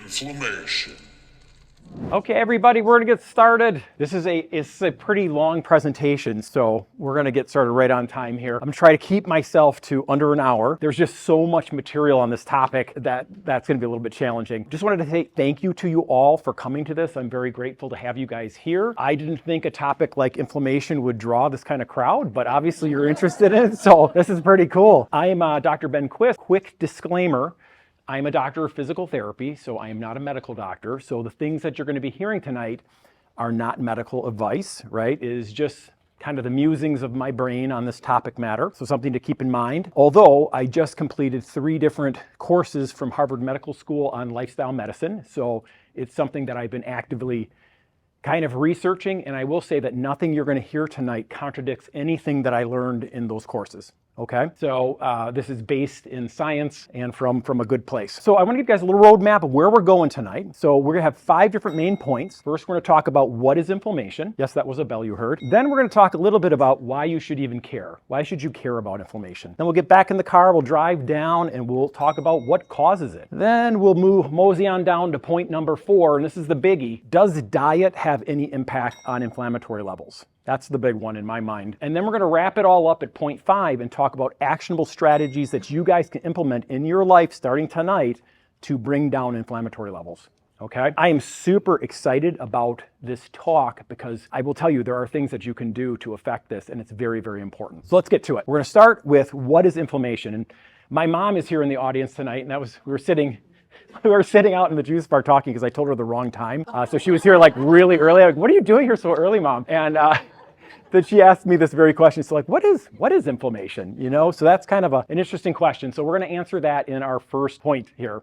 Anti-inflammation. Okay, everybody, we're gonna get started. It's a pretty long presentation, so we're gonna get started right on time here. I'm gonna try to keep myself to under an hour. There's just so much material on this topic that's gonna be a little bit challenging. Just wanted to say thank you to you all for coming to this. I'm very grateful to have you guys here. I didn't think a topic like inflammation would draw this kind of crowd, but obviously you're interested in it, so this is pretty cool. I am Dr. Ben Quist. Quick disclaimer. I'm a doctor of physical therapy, so I am not a medical doctor. So the things that you're going to be hearing tonight are not medical advice, right? It is just kind of the musings of my brain on this topic matter. So something to keep in mind. Although I just completed 3 different courses from Harvard Medical School on lifestyle medicine. So it's something that I've been actively kind of researching. And I will say that nothing you're going to hear tonight contradicts anything that I learned in those courses. Okay, so this is based in science and from a good place. So I want to give you guys a little roadmap of where we're going tonight. So we're gonna have 5 different main points. First, we're gonna talk about what is inflammation. Yes, that was a bell you heard. Then we're gonna talk a little bit about why you should even care. Why should you care about inflammation? Then we'll get back in the car, we'll drive down, and we'll talk about what causes it. Then we'll mosey on down to point number 4, and this is the biggie. Does diet have any impact on inflammatory levels? That's the big one in my mind. And then we're gonna wrap it all up at point 5 and talk about actionable strategies that you guys can implement in your life starting tonight to bring down inflammatory levels, okay? I am super excited about this talk because I will tell you there are things that you can do to affect this, and it's very, very important. So let's get to it. We're gonna start with what is inflammation. And my mom is here in the audience tonight, and we were sitting out in the juice bar talking because I told her the wrong time. So she was here like really early. I'm like, what are you doing here so early, Mom? And then she asked me this very question. So like, what is inflammation? You know, so that's kind of an interesting question. So we're going to answer that in our first point here.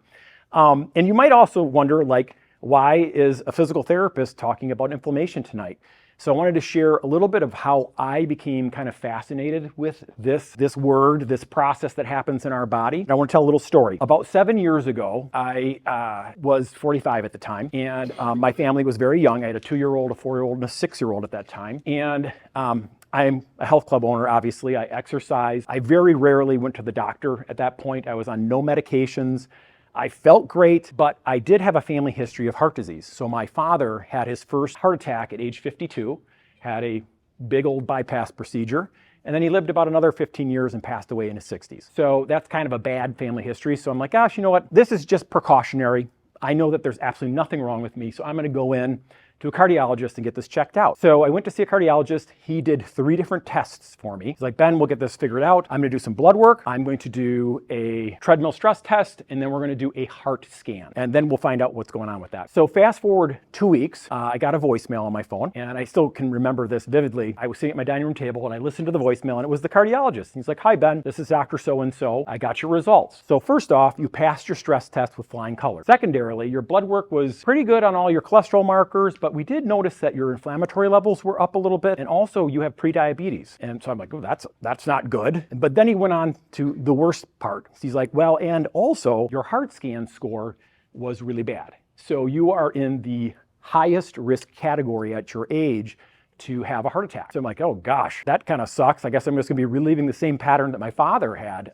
And you might also wonder, like, why is a physical therapist talking about inflammation tonight? So I wanted to share a little bit of how I became kind of fascinated with this word, this process that happens in our body. And I want to tell a little story. About 7 years ago, I was 45 at the time, and my family was very young. I had a 2-year-old, a 4-year-old, and a 6-year-old at that time. And I'm a health club owner, obviously. I exercise. I very rarely went to the doctor at that point. I was on no medications. I felt great, but I did have a family history of heart disease. So my father had his first heart attack at age 52, had a big old bypass procedure, and then he lived about another 15 years and passed away in his 60s. So that's kind of a bad family history. So I'm like, gosh, you know what? This is just precautionary. I know that there's absolutely nothing wrong with me, so I'm gonna go in to a cardiologist and get this checked out. So I went to see a cardiologist. He did 3 different tests for me. He's like, Ben, we'll get this figured out. I'm gonna do some blood work. I'm going to do a treadmill stress test, and then we're gonna do a heart scan. And then we'll find out what's going on with that. So fast forward 2 weeks, I got a voicemail on my phone, and I still can remember this vividly. I was sitting at my dining room table, and I listened to the voicemail, and it was the cardiologist. He's like, hi, Ben, this is Dr. So-and-so. I got your results. So first off, you passed your stress test with flying colors. Secondarily, your blood work was pretty good on all your cholesterol markers, but we did notice that your inflammatory levels were up a little bit, and also you have prediabetes. And so I'm like, oh, that's not good. But then he went on to the worst part. He's like, well, and also your heart scan score was really bad. So you are in the highest risk category at your age to have a heart attack. So I'm like, oh gosh, that kind of sucks. I guess I'm just gonna be reliving the same pattern that my father had,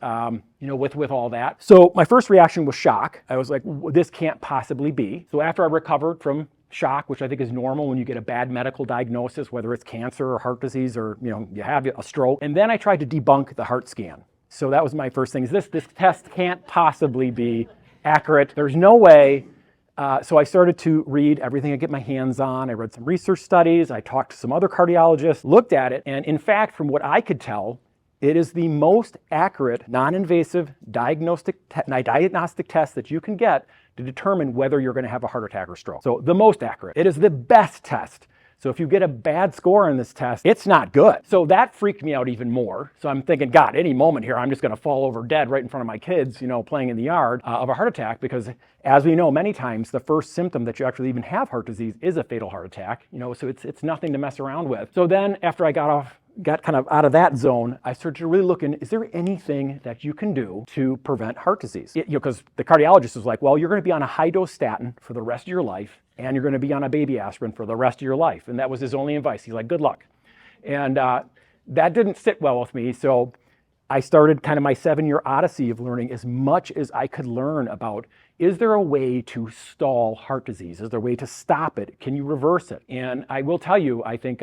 with all that. So my first reaction was shock. I was like, this can't possibly be. So after I recovered from shock, which I think is normal when you get a bad medical diagnosis, whether it's cancer or heart disease or you have a stroke. And then I tried to debunk the heart scan. So that was my first thing, is this test can't possibly be accurate. There's no way. So I started to read everything I get my hands on. I read some research studies. I talked to some other cardiologists, looked at it. And in fact, from what I could tell, it is the most accurate, non-invasive diagnostic test that you can get to determine whether you're going to have a heart attack or stroke. So the most accurate. It is the best test. So if you get a bad score on this test, it's not good. So that freaked me out even more. So I'm thinking, God, any moment here, I'm just going to fall over dead right in front of my kids, playing in the yard of a heart attack. Because as we know, many times the first symptom that you actually even have heart disease is a fatal heart attack. So it's nothing to mess around with. So then after I got kind of out of that zone, I started to really look in, is there anything that you can do to prevent heart disease? Because the cardiologist was like, well, you're going to be on a high dose statin for the rest of your life, and you're going to be on a baby aspirin for the rest of your life. And that was his only advice. He's like, good luck. And that didn't sit well with me. So I started kind of my 7-year odyssey of learning as much as I could learn about, is there a way to stall heart disease? Is there a way to stop it? Can you reverse it? And I will tell you, I think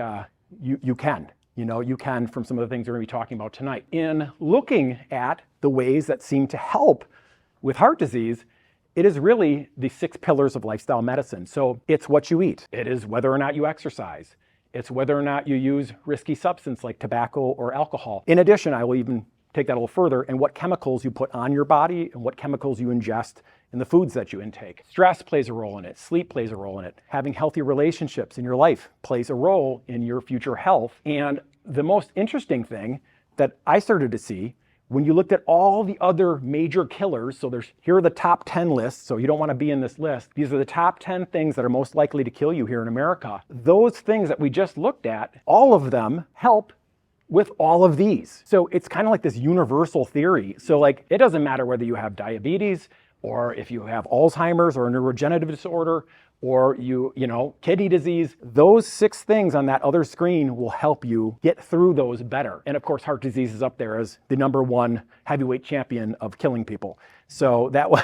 you can. You can, from some of the things we're going to be talking about tonight. In looking at the ways that seem to help with heart disease, it is really the 6 pillars of lifestyle medicine. So it's what you eat. It is whether or not you exercise. It's whether or not you use risky substance like tobacco or alcohol. In addition, I will even take that a little further, and what chemicals you put on your body and what chemicals you ingest in the foods that you intake. Stress plays a role in it. Sleep plays a role in it. Having healthy relationships in your life plays a role in your future health. And the most interesting thing that I started to see when you looked at all the other major killers, so here are the top 10 lists, so you don't want to be in this list. These are the top 10 things that are most likely to kill you here in America. Those things that we just looked at, all of them help with all of these. So it's kind of like this universal theory. So like, it doesn't matter whether you have diabetes or if you have Alzheimer's or a neurodegenerative disorder or kidney disease, those 6 things on that other screen will help you get through those better. And of course, heart disease is up there as the #1 heavyweight champion of killing people. So that's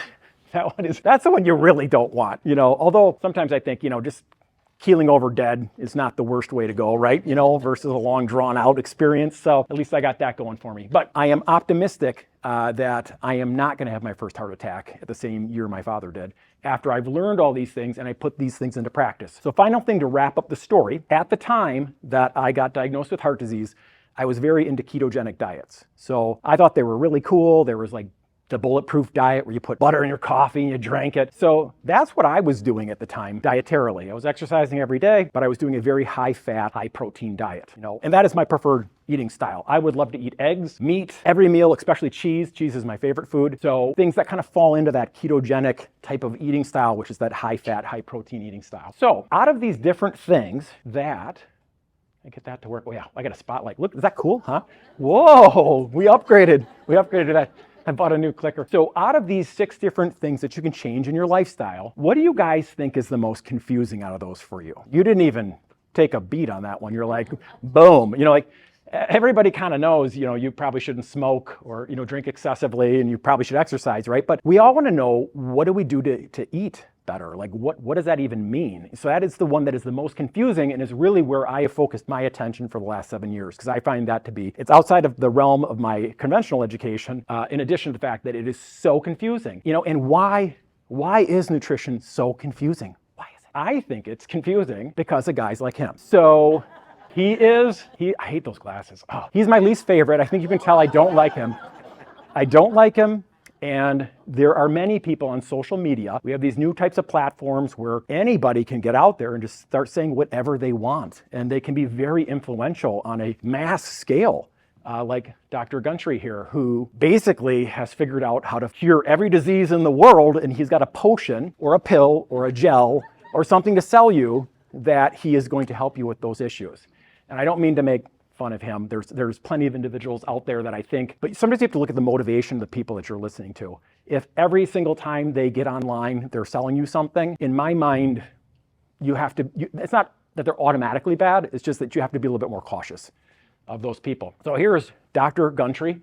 the one you really don't want, although sometimes I think, just keeling over dead is not the worst way to go, right? Versus a long drawn out experience. So at least I got that going for me. But I am optimistic that I am not going to have my first heart attack at the same year my father did, after I've learned all these things and I put these things into practice. So final thing to wrap up the story, at the time that I got diagnosed with heart disease, I was very into ketogenic diets. So I thought they were really cool. There was like the bulletproof diet where you put butter in your coffee and you drank it. So that's what I was doing at the time dietarily. I was exercising every day, but I was doing a very high fat, high protein diet, and that is my preferred eating style. I would love to eat eggs, meat, every meal, especially cheese. Cheese is my favorite food. So things that kind of fall into that ketogenic type of eating style, which is that high fat, high protein eating style. So out of these different things that I get that to work. Oh yeah, I got a spotlight. Look, is that cool, huh? Whoa, we upgraded that. I bought a new clicker. So out of these 6 different things that you can change in your lifestyle, what do you guys think is the most confusing out of those for you? You didn't even take a beat on that one. You're like, boom. Everybody kind of knows, you probably shouldn't smoke or, drink excessively, and you probably should exercise, right? But we all want to know, what do we do to eat better? Like, what does that even mean? So that is the one that is the most confusing and is really where I have focused my attention for the last 7 years, because I find that to be, it's outside of the realm of my conventional education, in addition to the fact that it is so confusing. And why is nutrition so confusing? Why is it? I think it's confusing because of guys like him. So I hate those glasses. Oh, he's my least favorite. I think you can tell I don't like him. And there are many people on social media. We have these new types of platforms where anybody can get out there and just start saying whatever they want. And they can be very influential on a mass scale, like Dr. Gundry here, who basically has figured out how to cure every disease in the world. And he's got a potion or a pill or a gel or something to sell you that he is going to help you with those issues. And I don't mean to make fun of him. There's plenty of individuals out there that I think, but sometimes you have to look at the motivation of the people that you're listening to. If every single time they get online, they're selling you something, in my mind, it's not that they're automatically bad, it's just that you have to be a little bit more cautious of those people. So here's Dr. Gundry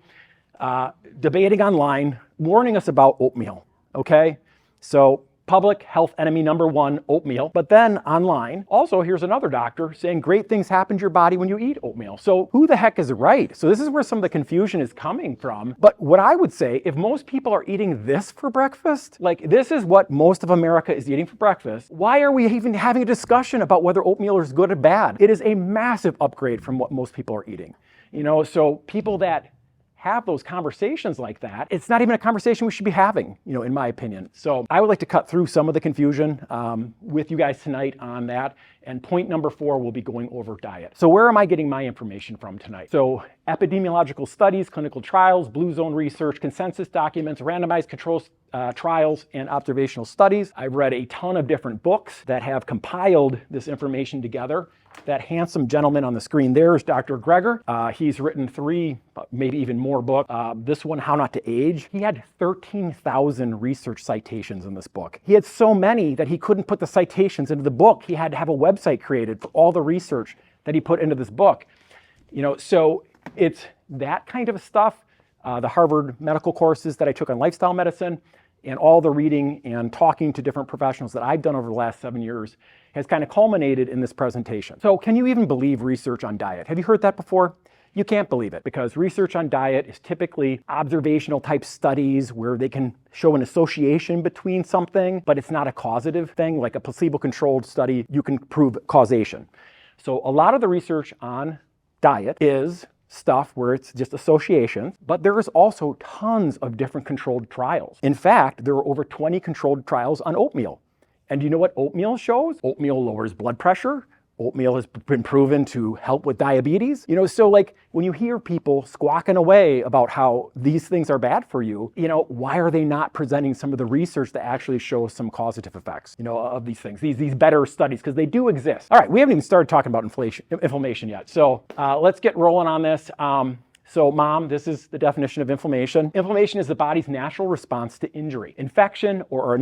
debating online, warning us about oatmeal, okay? So public health enemy #1, oatmeal. But then online, also here's another doctor saying great things happen to your body when you eat oatmeal. So who the heck is right? So this is where some of the confusion is coming from. But what I would say, if most people are eating this for breakfast, like this is what most of America is eating for breakfast, why are we even having a discussion about whether oatmeal is good or bad? It is a massive upgrade from what most people are eating. So people that have those conversations like that, it's not even a conversation we should be having, in my opinion. So I would like to cut through some of the confusion with you guys tonight on that. And point #4, we'll be going over diet. So where am I getting my information from tonight? So epidemiological studies, clinical trials, blue zone research, consensus documents, randomized control trials, and observational studies. I've read a ton of different books that have compiled this information together. That handsome gentleman on the screen there is Dr. Greger. He's written 3, maybe even more books. This one, How Not to Age. He had 13,000 research citations in this book. He had so many that he couldn't put the citations into the book. He had to have a website created for all the research that he put into this book. So it's that kind of stuff the Harvard medical courses that I took on lifestyle medicine, and all the reading and talking to different professionals that I've done over the last 7 years has kind of culminated in this presentation. So can you even believe research on diet? Have you heard that before? You can't believe it, because research on diet is typically observational type studies where they can show an association between something, but it's not a causative thing. Like a placebo-controlled study, you can prove causation. So a lot of the research on diet is stuff where it's just associations, but there is also tons of different controlled trials. In fact, there are over 20 controlled trials on oatmeal. And do you know what oatmeal shows? Oatmeal lowers blood pressure. Oatmeal has been proven to help with diabetes. So like when you hear people squawking away about how these things are bad for you, why are they not presenting some of the research that actually shows some causative effects, of these things, these better studies, because they do exist. All right, we haven't even started talking about inflammation yet. So let's get rolling on this. So mom, this is the definition of inflammation. Inflammation is the body's natural response to injury, infection, or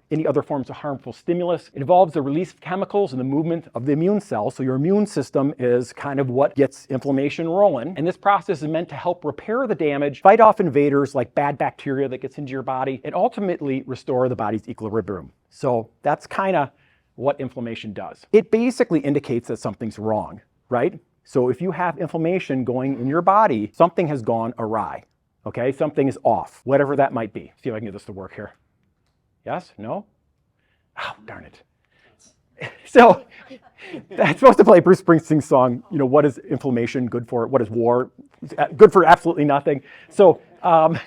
any other forms of harmful stimulus. It involves the release of chemicals and the movement of the immune cells. So your immune system is kind of what gets inflammation rolling. And this process is meant to help repair the damage, fight off invaders like bad bacteria that gets into your body, and ultimately restore the body's equilibrium. So that's kind of what inflammation does. It basically indicates that something's wrong, right? So if you have inflammation going in your body, something has gone awry, okay? Something is off, whatever that might be. See if I can get this to work here. Yes? No? Oh, darn it. So that's supposed to play Bruce Springsteen's song, what is inflammation good for? What is war? Good for absolutely nothing. So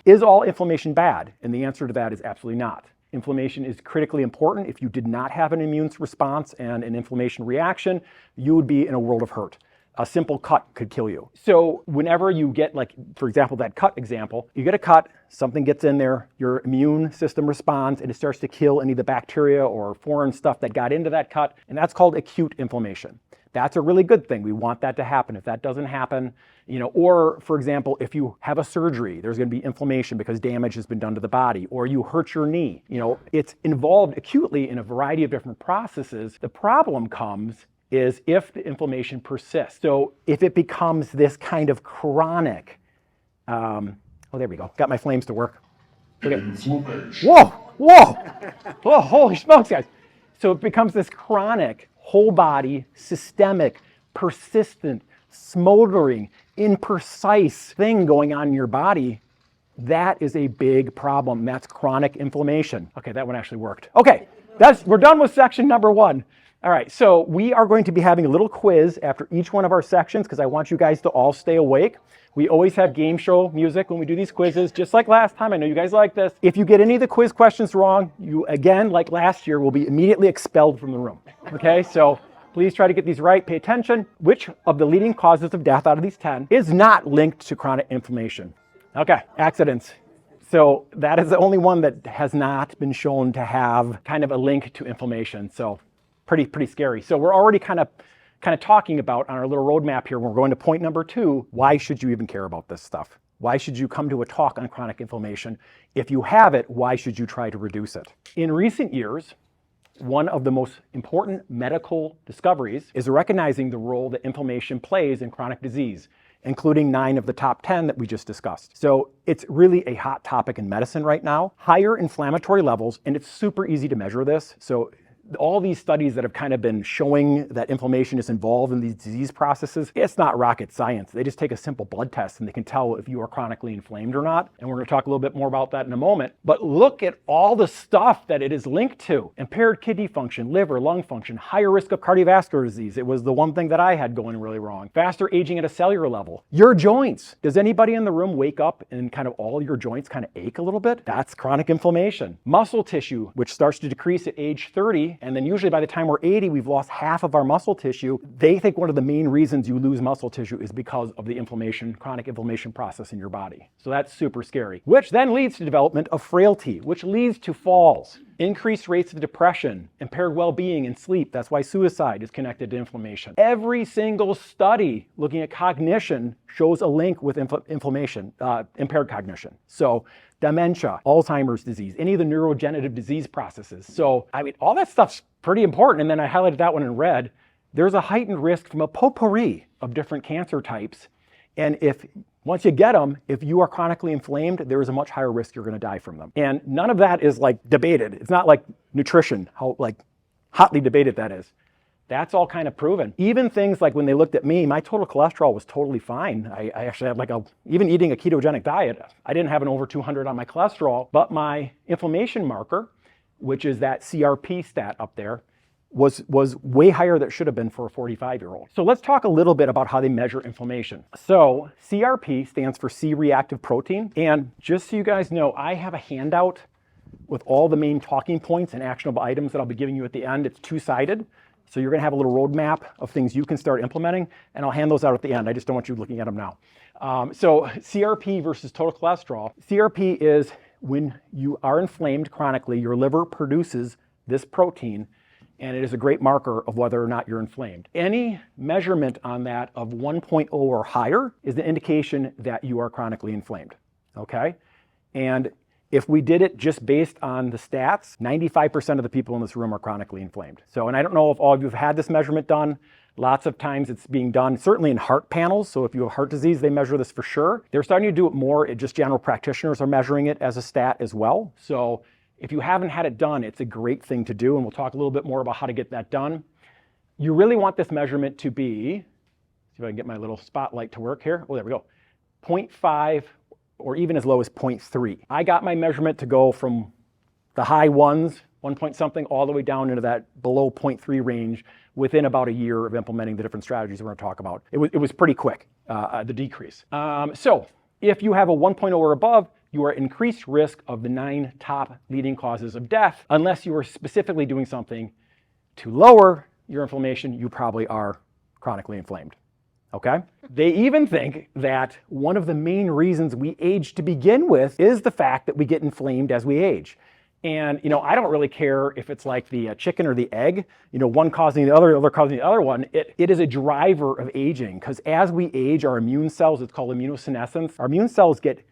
is all inflammation bad? And the answer to that is absolutely not. Inflammation is critically important. If you did not have an immune response and an inflammation reaction, you would be in a world of hurt. A simple cut could kill you. So whenever you get, like, for example, that cut example, you get a cut, something gets in there, your immune system responds, and it starts to kill any of the bacteria or foreign stuff that got into that cut, and that's called acute inflammation. That's a really good thing. We want that to happen. If that doesn't happen, or for example, if you have a surgery, there's going to be inflammation because damage has been done to the body, or you hurt your knee. It's involved acutely in a variety of different processes. The problem comes is if the inflammation persists. So if it becomes this kind of chronic, oh, there we go. Got my flames to work. Okay. Whoa, holy smokes, guys. So it becomes this chronic, whole body, systemic, persistent, smoldering, imprecise thing going on in your body. That is a big problem. That's chronic inflammation. Okay, that one actually worked. Okay, we're done with section number 1. All right, so we are going to be having a little quiz after each one of our sections because I want you guys to all stay awake. We always have game show music when we do these quizzes, just like last time. I know you guys like this. If you get any of the quiz questions wrong, you, again, like last year, will be immediately expelled from the room. Okay, so please try to get these right. Pay attention. Which of the leading causes of death out of these 10 is not linked to chronic inflammation? Okay, accidents. So that is the only one that has not been shown to have kind of a link to inflammation. So pretty scary. So we're already kind of talking about on our little roadmap here, when we're going to point number 2, why should you even care about this stuff? Why should you come to a talk on chronic inflammation? If you have it, why should you try to reduce it? In recent years, one of the most important medical discoveries is recognizing the role that inflammation plays in chronic disease, including 9 of the top 10 that we just discussed. So it's really a hot topic in medicine right now. Higher inflammatory levels, and it's super easy to measure this. So all these studies that have kind of been showing that inflammation is involved in these disease processes, it's not rocket science. They just take a simple blood test and they can tell if you are chronically inflamed or not. And we're going to talk a little bit more about that in a moment. But look at all the stuff that it is linked to. Impaired kidney function, liver, lung function, higher risk of cardiovascular disease. It was the one thing that I had going really wrong. Faster aging at a cellular level. Your joints. Does anybody in the room wake up and kind of all your joints kind of ache a little bit? That's chronic inflammation. Muscle tissue, which starts to decrease at age 30, and then usually by the time we're 80, we've lost half of our muscle tissue. They think one of the main reasons you lose muscle tissue is because of the inflammation, chronic inflammation process in your body. So that's super scary, which then leads to development of frailty, which leads to falls, increased rates of depression, impaired well-being and sleep. That's why suicide is connected to inflammation. Every single study looking at cognition shows a link with inflammation, impaired cognition. So dementia, Alzheimer's disease, any of the neurodegenerative disease processes. So, I mean, all that stuff's pretty important. And then I highlighted that one in red. There's a heightened risk from a potpourri of different cancer types. And if Once you get them, if you are chronically inflamed, there is a much higher risk you're going to die from them. And none of that is like debated. It's not like nutrition, how like hotly debated that is. That's all kind of proven. Even things like when they looked at me, my total cholesterol was totally fine. I actually had even eating a ketogenic diet, I didn't have an over 200 on my cholesterol, but my inflammation marker, which is that CRP stat up there, was way higher than it should have been for a 45-year-old. So let's talk a little bit about how they measure inflammation. So CRP stands for C-reactive protein. And just so you guys know, I have a handout with all the main talking points and actionable items that I'll be giving you at the end. It's two-sided. So you're going to have a little roadmap of things you can start implementing, and I'll hand those out at the end. I just don't want you looking at them now. So CRP versus total cholesterol. CRP is when you are inflamed chronically, your liver produces this protein, and it is a great marker of whether or not you're inflamed. Any measurement on that of 1.0 or higher is the indication that you are chronically inflamed, okay? And if we did it just based on the stats, 95% of the people in this room are chronically inflamed. So, and I don't know if all of you have had this measurement done. Lots of times it's being done, certainly in heart panels. So if you have heart disease, they measure this for sure. They're starting to do it more. Just general practitioners are measuring it as a stat as well. So if you haven't had it done, it's a great thing to do. And we'll talk a little bit more about how to get that done. You really want this measurement to be, see if I can get my little spotlight to work here. Oh, there we go. 0.5 or even as low as 0.3. I got my measurement to go from the high ones, 1 point something, all the way down into that below 0.3 range within about a year of implementing the different strategies we're going to talk about. It was pretty quick, the decrease. So if you have a 1.0 or above, you are at increased risk of the 9 top leading causes of death. Unless you are specifically doing something to lower your inflammation, you probably are chronically inflamed. Okay? They even think that one of the main reasons we age to begin with is the fact that we get inflamed as we age. And, you know, I don't really care if it's like the chicken or the egg, you know, one causing the other causing the other one. It is a driver of aging, because as we age, our immune cells, it's called immunosenescence, our immune cells get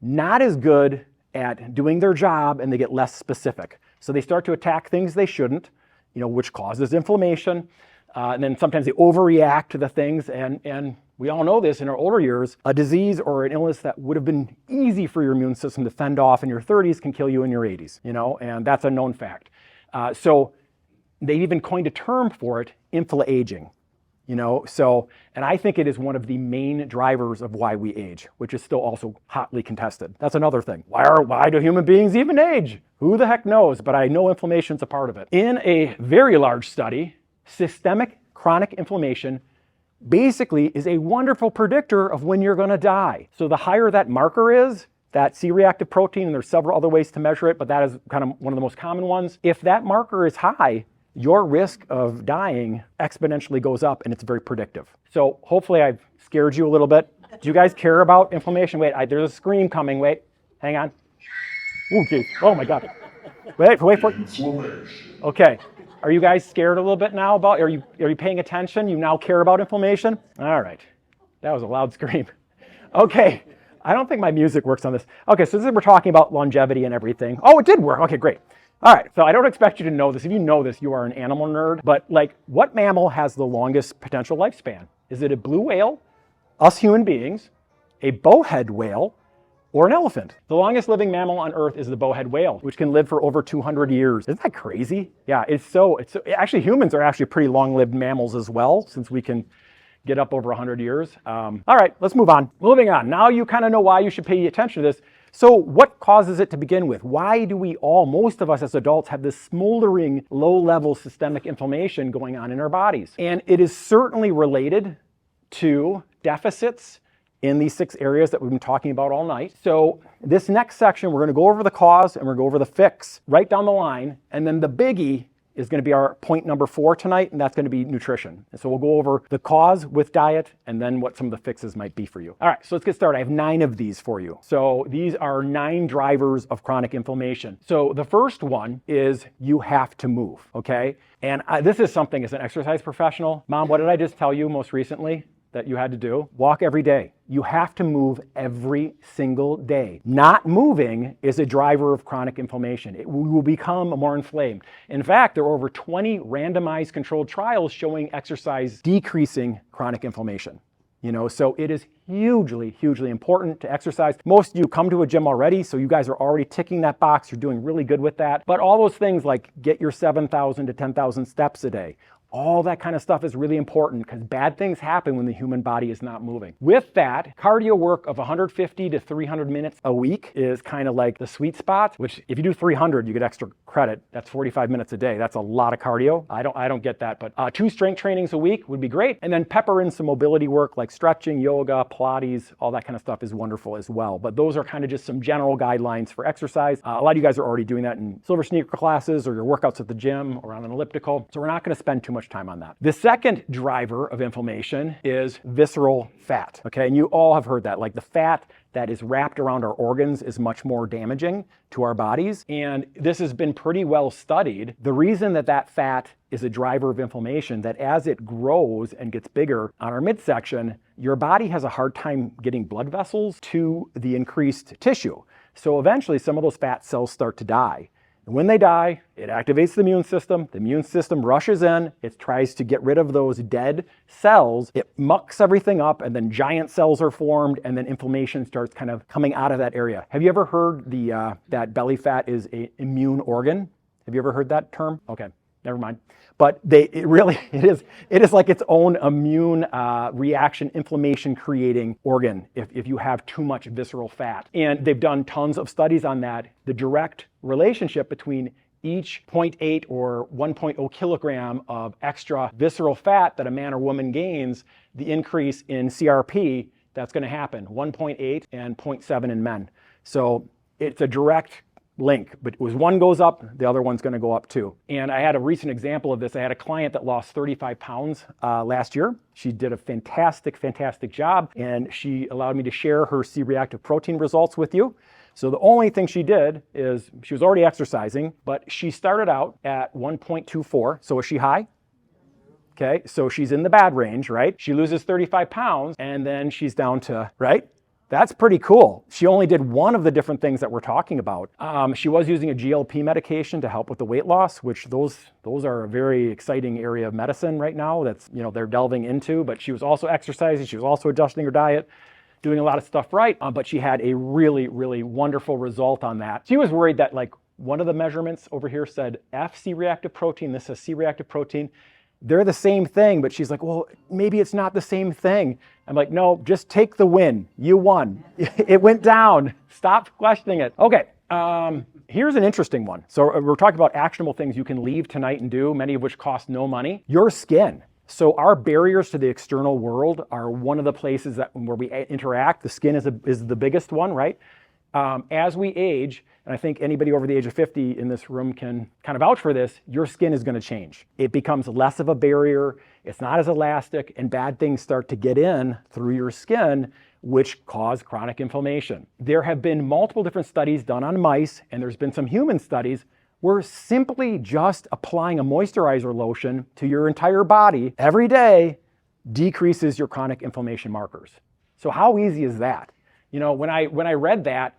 not as good at doing their job, and they get less specific. So they start to attack things they shouldn't, you know, which causes inflammation. And then sometimes they overreact to the things, and we all know this in our older years, a disease or an illness that would have been easy for your immune system to fend off in your 30s can kill you in your 80s, you know, and that's a known fact. So they even coined a term for it, infla-aging, you know, so, and I think it is one of the main drivers of why we age, which is still also hotly contested. That's another thing. Why do human beings even age? Who the heck knows? But I know inflammation's a part of it. In a very large study, systemic chronic inflammation basically is a wonderful predictor of when you're going to die. So the higher that marker is, that C-reactive protein, and there's several other ways to measure it, but that is kind of one of the most common ones. If that marker is high, your risk of dying exponentially goes up, and it's very predictive. So hopefully I've scared you a little bit. Do you guys care about inflammation? Wait, there's a scream coming. Wait, hang on. Oh, geez. Oh my God. Wait for it. Okay. Are you guys scared a little bit now about, are you paying attention? You now care about inflammation? All right. That was a loud scream. Okay. I don't think my music works on this. Okay, so this is, we're talking about longevity and everything. Oh, it did work. Okay, great. All right, so I don't expect you to know this. If you know this, you are an animal nerd. But like, what mammal has the longest potential lifespan? Is it a blue whale, us human beings, a bowhead whale, or an elephant? The longest living mammal on Earth is the bowhead whale, which can live for over 200 years. Isn't that crazy? Yeah, it's so actually, humans are actually pretty long-lived mammals as well, since we can get up over 100 years. All right, let's move on. Moving on. Now you kind of know why you should pay attention to this. So what causes it to begin with? Why do we all, most of us as adults, have this smoldering low-level systemic inflammation going on in our bodies? And it is certainly related to deficits in these 6 areas that we've been talking about all night. So this next section, we're going to go over the cause and we're going to go over the fix right down the line. And then the biggie is going to be our point number 4 tonight, and that's going to be nutrition. And so we'll go over the cause with diet and then what some of the fixes might be for you. All right, so let's get started. I have 9 of these for you. So these are 9 drivers of chronic inflammation. So the first one is you have to move, okay? And this is something as an exercise professional. Mom, what did I just tell you most recently that you had to do? Walk every day. You have to move every single day. Not moving is a driver of chronic inflammation. It will become more inflamed. In fact, there are over 20 randomized controlled trials showing exercise decreasing chronic inflammation. So it is hugely, hugely important to exercise. Most of you come to a gym already, so you guys are already ticking that box. You're doing really good with that. But all those things like get your 7,000 to 10,000 steps a day, all that kind of stuff is really important because bad things happen when the human body is not moving. With that, cardio work of 150 to 300 minutes a week is kind of like the sweet spot, which if you do 300, you get extra credit. That's 45 minutes a day. That's a lot of cardio. I don't get that, but 2 strength trainings a week would be great. And then pepper in some mobility work like stretching, yoga, Pilates, all that kind of stuff is wonderful as well. But those are kind of just some general guidelines for exercise. A lot of you guys are already doing that in silver sneaker classes or your workouts at the gym or on an elliptical. So we're not going to spend too much time on that. The second driver of inflammation is visceral fat. Okay, and you all have heard that, like the fat that is wrapped around our organs is much more damaging to our bodies. And this has been pretty well studied. The reason that fat is a driver of inflammation, that as it grows and gets bigger on our midsection, your body has a hard time getting blood vessels to the increased tissue. So eventually some of those fat cells start to die. And when they die, it activates the immune system. The immune system rushes in. It tries to get rid of those dead cells. It mucks everything up, and then giant cells are formed, and then inflammation starts kind of coming out of that area. Have you ever heard that belly fat is an immune organ? Have you ever heard that term? Okay, never mind. But it is like its own immune reaction, inflammation creating organ if you have too much visceral fat. And they've done tons of studies on that. The direct relationship between each 0.8 or 1.0 kilogram of extra visceral fat that a man or woman gains, the increase in CRP, that's going to happen, 1.8 and 0.7 in men. So it's a direct link, but as one goes up, the other one's going to go up too. And I had a recent example of this. I had a client that lost 35 pounds last year. She did a fantastic job, and she allowed me to share her C-reactive protein results with you. So the only thing she did is she was already exercising, but she started out at 1.24. So is she high? Okay, so she's in the bad range, right? She loses 35 pounds, and then she's down to, right? That's pretty cool. She only did one of the different things that we're talking about. She was using a GLP medication to help with the weight loss, which those are a very exciting area of medicine right now that's, they're delving into, but she was also exercising. She was also adjusting her diet, doing a lot of stuff right, but she had a really, really wonderful result on that. She was worried that like one of the measurements over here said F C-reactive protein, this says C-reactive protein. They're the same thing, but she's like, well, maybe it's not the same thing. I'm like, no, just take the win. You won. It went down. Stop questioning it. Okay, here's an interesting one. So we're talking about actionable things you can leave tonight and do, many of which cost no money. Your skin. So our barriers to the external world are one of the places where we interact. The skin is the biggest one, right? As we age, and I think anybody over the age of 50 in this room can kind of vouch for this, your skin is going to change. It becomes less of a barrier, it's not as elastic, and bad things start to get in through your skin, which cause chronic inflammation. There have been multiple different studies done on mice, and there's been some human studies where simply just applying a moisturizer lotion to your entire body every day decreases your chronic inflammation markers. So how easy is that? When I read that,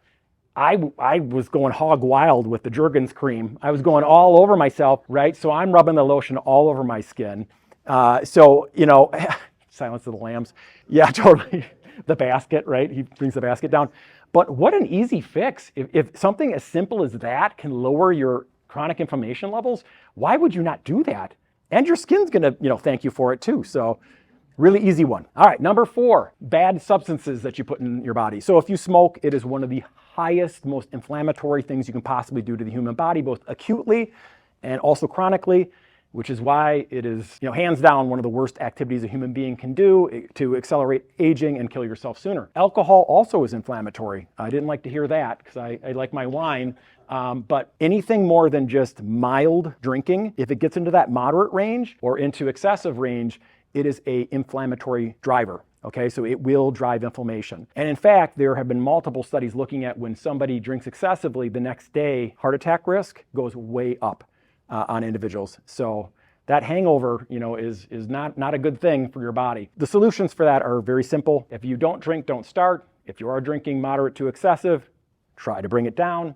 I was going hog wild with the Jergens cream. I was going all over myself, right? So I'm rubbing the lotion all over my skin. Silence of the Lambs. Yeah, totally. The basket, right? He brings the basket down. But what an easy fix. If something as simple as that can lower your chronic inflammation levels, why would you not do that? And your skin's gonna, thank you for it too. So really easy one. All right, number 4, bad substances that you put in your body. So if you smoke, it is one of the highest, most inflammatory things you can possibly do to the human body, both acutely and also chronically, which is why it is, hands down, one of the worst activities a human being can do to accelerate aging and kill yourself sooner. Alcohol also is inflammatory. I didn't like to hear that because I like my wine. But anything more than just mild drinking, if it gets into that moderate range or into excessive range, it is an inflammatory driver. Okay, so it will drive inflammation. And in fact, there have been multiple studies looking at when somebody drinks excessively, the next day, heart attack risk goes way up on individuals. So that hangover, is not a good thing for your body. The solutions for that are very simple. If you don't drink, don't start. If you are drinking moderate to excessive, try to bring it down.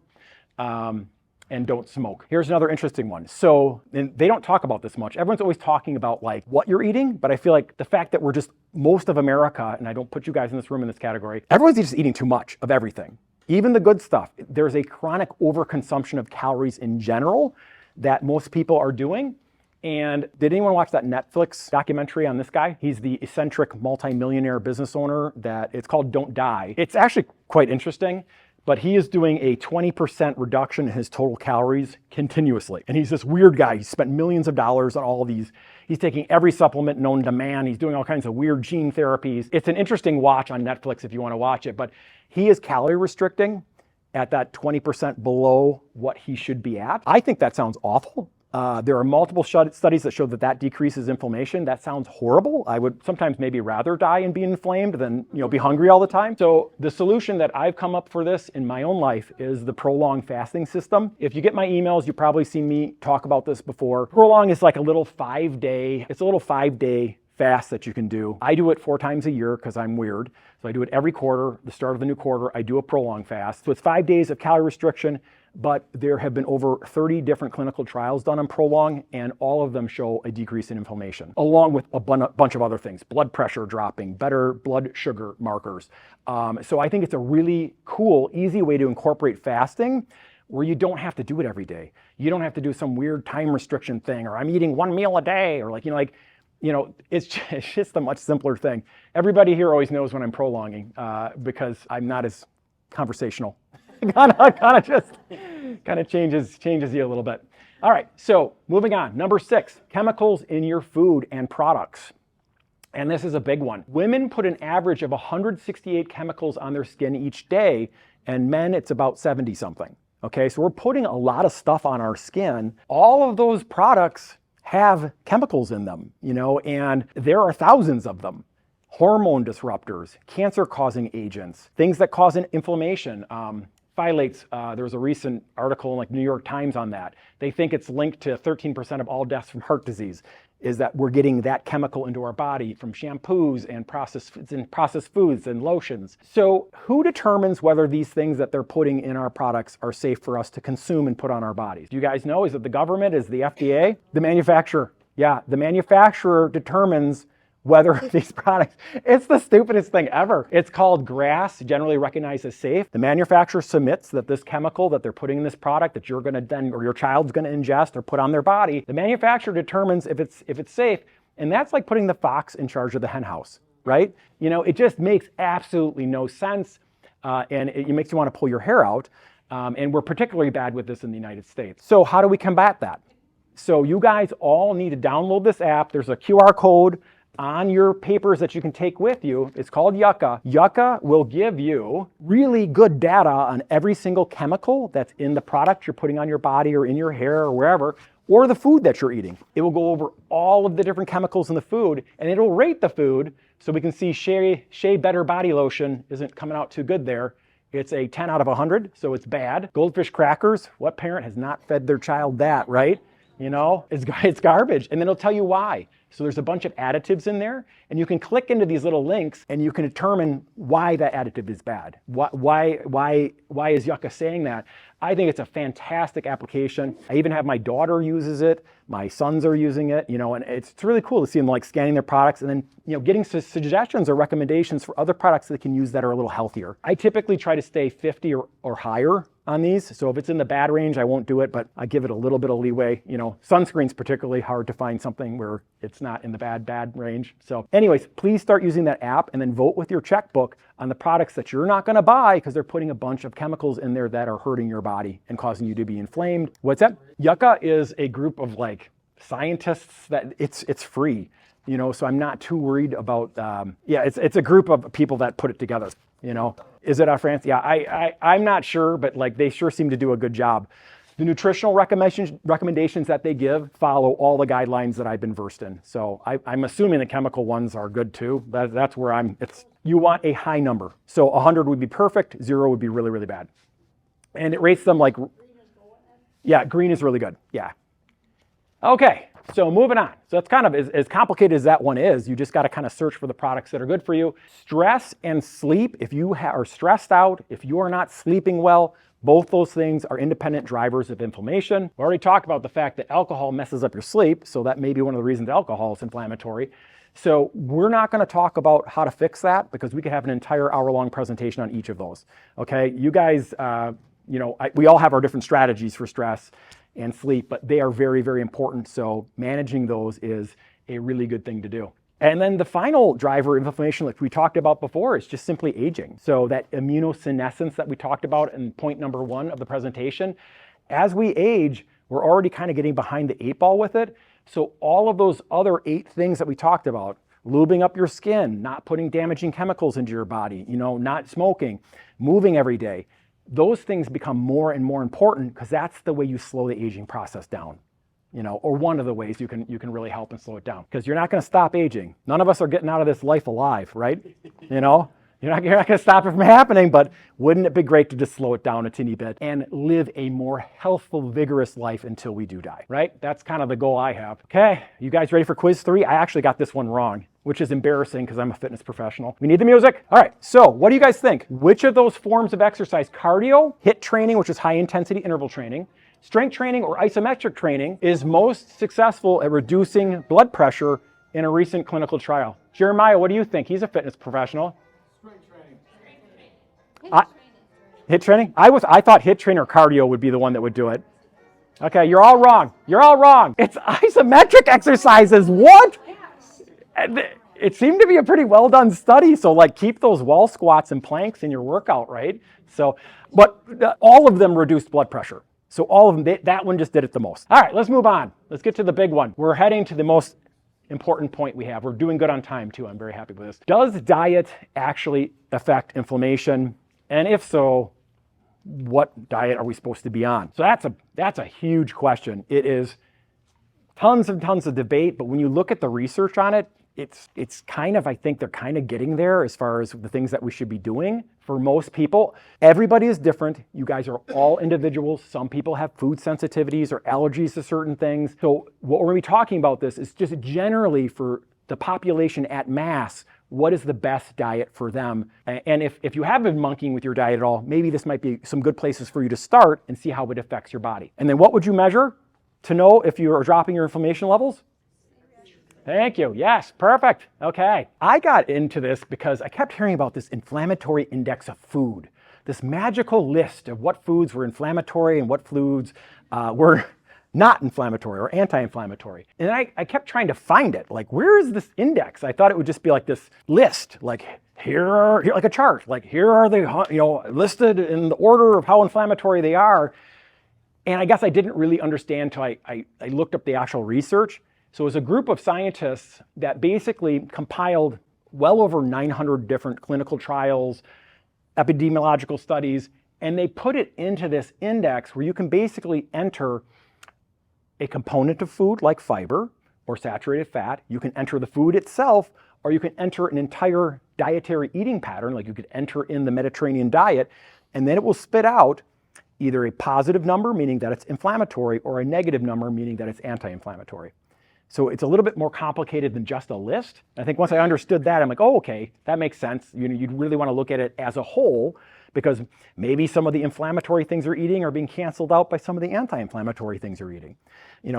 and don't smoke. Here's another interesting one. So, and they don't talk about this much. Everyone's always talking about like what you're eating, but I feel like the fact that we're just, most of America, and I don't put you guys in this room in this category, everyone's just eating too much of everything. Even the good stuff. There's a chronic overconsumption of calories in general that most people are doing. And did anyone watch that Netflix documentary on this guy? He's the eccentric multimillionaire business owner that it's called Don't Die. It's actually quite interesting, but he is doing a 20% reduction in his total calories continuously. And he's this weird guy. He spent millions of dollars on all of these. He's taking every supplement known to man. He's doing all kinds of weird gene therapies. It's an interesting watch on Netflix if you want to watch it, but he is calorie restricting at that 20% below what he should be at. I think that sounds awful. There are multiple studies that show that that decreases inflammation. That sounds horrible. I would sometimes maybe rather die and be inflamed than be hungry all the time. So the solution that I've come up for this in my own life is the prolonged fasting system. If you get my emails, you've probably seen me talk about this before. Prolong is like a little 5-day fast that you can do. I do it 4 times a year because I'm weird. So I do it every quarter, the start of the new quarter, I do a prolonged fast. So it's 5 days of calorie restriction, but there have been over 30 different clinical trials done on prolong, and all of them show a decrease in inflammation, along with a bunch of other things, blood pressure dropping, better blood sugar markers. So I think it's a really cool, easy way to incorporate fasting where you don't have to do it every day. You don't have to do some weird time restriction thing, or I'm eating 1 meal a day, or it's just a much simpler thing. Everybody here always knows when I'm prolonging because I'm not as conversational. kind of changes you a little bit. All right, so moving on. Number 6, chemicals in your food and products. And this is a big one. Women put an average of 168 chemicals on their skin each day, and men, it's about 70 something. Okay, so we're putting a lot of stuff on our skin. All of those products have chemicals in them, and there are thousands of them. Hormone disruptors, cancer-causing agents, things that cause inflammation. Phthalates, there was a recent article in New York Times on that. They think it's linked to 13% of all deaths from heart disease, is that we're getting that chemical into our body from shampoos and processed foods and lotions. So who determines whether these things that they're putting in our products are safe for us to consume and put on our bodies? Do you guys know? Is it the government? Is it the FDA? The manufacturer. Yeah, the manufacturer determines whether these products, it's the stupidest thing ever. It's called GRAS, generally recognized as safe. The manufacturer submits that this chemical that they're putting in this product that you're gonna then, or your child's gonna ingest or put on their body, the manufacturer determines if it's safe, and that's like putting the fox in charge of the hen house, right? It just makes absolutely no sense, and it makes you wanna pull your hair out, and we're particularly bad with this in the United States. So how do we combat that? So you guys all need to download this app. There's a QR code on your papers that you can take with you. It's called Yucca. Yucca will give you really good data on every single chemical that's in the product you're putting on your body or in your hair or wherever, or the food that you're eating. It will go over all of the different chemicals in the food, and it'll rate the food so we can see Shea Better Body Lotion isn't coming out too good there. It's a 10 out of 100, so it's bad. Goldfish crackers, what parent has not fed their child that, right? It's garbage, and then it'll tell you why. So there's a bunch of additives in there, and you can click into these little links, and you can determine why that additive is bad. Why is Yucca saying that? I think it's a fantastic application. I even have my daughter uses it. My sons are using it, and it's really cool to see them scanning their products and then, getting suggestions or recommendations for other products that they can use that are a little healthier. I typically try to stay 50 or higher on these. So if it's in the bad range, I won't do it, but I give it a little bit of leeway. Sunscreen's particularly hard to find something where it's not in the bad range. So anyways, please start using that app and then vote with your checkbook on the products that you're not gonna buy because they're putting a bunch of chemicals in there that are hurting your body and causing you to be inflamed. What's that? Yucca is a group of scientists that it's free, so I'm not too worried about, it's a group of people that put it together, Is it out of France? Yeah, I'm not sure, but they sure seem to do a good job. The nutritional recommendations that they give follow all the guidelines that I've been versed in. So I'm assuming the chemical ones are good too. That's where you want a high number. So 100 would be perfect, 0 would be really, really bad. And it rates them yeah, green is really good, yeah. Okay, So moving on. So that's kind of as complicated as that one is. You just got to kind of search for the products that are good for you. Stress and sleep. If you are stressed out, if you are not sleeping well, both those things are independent drivers of inflammation. We already talked about the fact that alcohol messes up your sleep, so that may be one of the reasons alcohol is inflammatory. So we're not going to talk about how to fix that because we could have an entire hour-long presentation on each of those. Okay, you guys, we all have our different strategies for stress and sleep, but they are very, very important. So managing those is a really good thing to do. And then the final driver of inflammation, like we talked about before, is just simply aging. So that immunosenescence that we talked about in point number 1 of the presentation, as we age, we're already kind of getting behind the 8 ball with it. So all of those other 8 things that we talked about, lubing up your skin, not putting damaging chemicals into your body, not smoking, moving every day, those things become more and more important because that's the way you slow the aging process down. Or one of the ways you can really help and slow it down, because you're not going to stop aging. None of us are getting out of this life alive, right? You're not going to stop it from happening, but wouldn't it be great to just slow it down a teeny bit and live a more healthful, vigorous life until we do die, right? That's kind of the goal I have. Okay, you guys ready for quiz 3? I actually got this one wrong, which is embarrassing because I'm a fitness professional. We need the music. All right, so what do you guys think? Which of those forms of exercise, cardio, HIIT training, which is high intensity interval training, strength training, or isometric training, is most successful at reducing blood pressure in a recent clinical trial? Jeremiah, what do you think? He's a fitness professional. Strength training. HIIT training? I thought HIIT training or cardio would be the one that would do it. Okay, you're all wrong. You're all wrong. It's isometric exercises. What? It seemed to be a pretty well done study. So keep those wall squats and planks in your workout, right? So, but all of them reduced blood pressure. So all of them, that one just did it the most. All right, let's move on. Let's get to the big one. We're heading to the most important point we have. We're doing good on time too. I'm very happy with this. Does diet actually affect inflammation? And if so, what diet are we supposed to be on? So that's a huge question. It is tons and tons of debate, but when you look at the research on it, it's kind of, I think they're kind of getting there as far as the things that we should be doing for most people. Everybody is different. You guys are all individuals. Some people have food sensitivities or allergies to certain things. So what we're going to be talking about this is just generally for the population at mass, what is the best diet for them? And if you have been monkeying with your diet at all, maybe this might be some good places for you to start and see how it affects your body. And then what would you measure to know if you are dropping your inflammation levels? Thank you. Yes, perfect. Okay. I got into this because I kept hearing about this inflammatory index of food, this magical list of what foods were inflammatory and what foods were not inflammatory or anti-inflammatory. And I kept trying to find it. Where is this index? I thought it would just be like this list, here like a chart, here are they, listed in the order of how inflammatory they are. And I guess I didn't really understand until I looked up the actual research. So it was a group of scientists that basically compiled well over 900 different clinical trials, epidemiological studies, and they put it into this index where you can basically enter a component of food like fiber or saturated fat. You can enter the food itself, or you can enter an entire dietary eating pattern, like you could enter in the Mediterranean diet, and then it will spit out either a positive number, meaning that it's inflammatory, or a negative number, meaning that it's anti-inflammatory. So it's a little bit more complicated than just a list. I think once I understood that, I'm like, oh, okay, that makes sense. You'd really want to look at it as a whole, because maybe some of the inflammatory things you're eating are being canceled out by some of the anti-inflammatory things you're eating.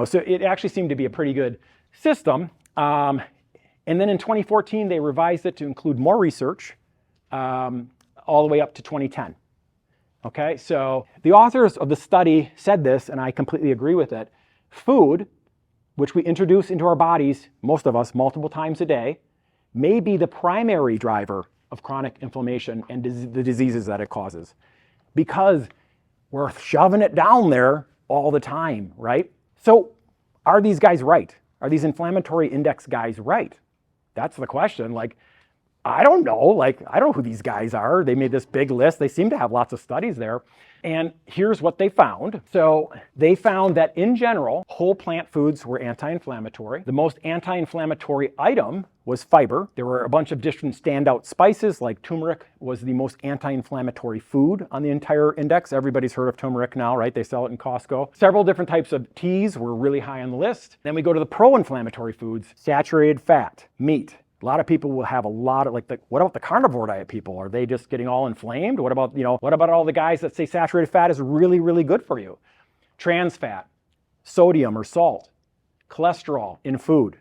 So it actually seemed to be a pretty good system. And then in 2014, they revised it to include more research all the way up to 2010. Okay, so the authors of the study said this, and I completely agree with it. Food, which we introduce into our bodies, most of us, multiple times a day, may be the primary driver of chronic inflammation and the diseases that it causes, because we're shoving it down there all the time, right? So are these guys right? Are these inflammatory index guys right? That's the question. I don't know. I don't know who these guys are. They made this big list. They seem to have lots of studies there. And here's what they found. So they found that in general, whole plant foods were anti-inflammatory. The most anti-inflammatory item was fiber. There were a bunch of different standout spices, like turmeric was the most anti-inflammatory food on the entire index. Everybody's heard of turmeric now, right? They sell it in Costco. Several different types of teas were really high on the list. Then we go to the pro-inflammatory foods, saturated fat, meat. A lot of people will have a lot of what about the carnivore diet people? Are they just getting all inflamed? What about, what about all the guys that say saturated fat is really, really good for you? Trans fat, sodium or salt, cholesterol in food,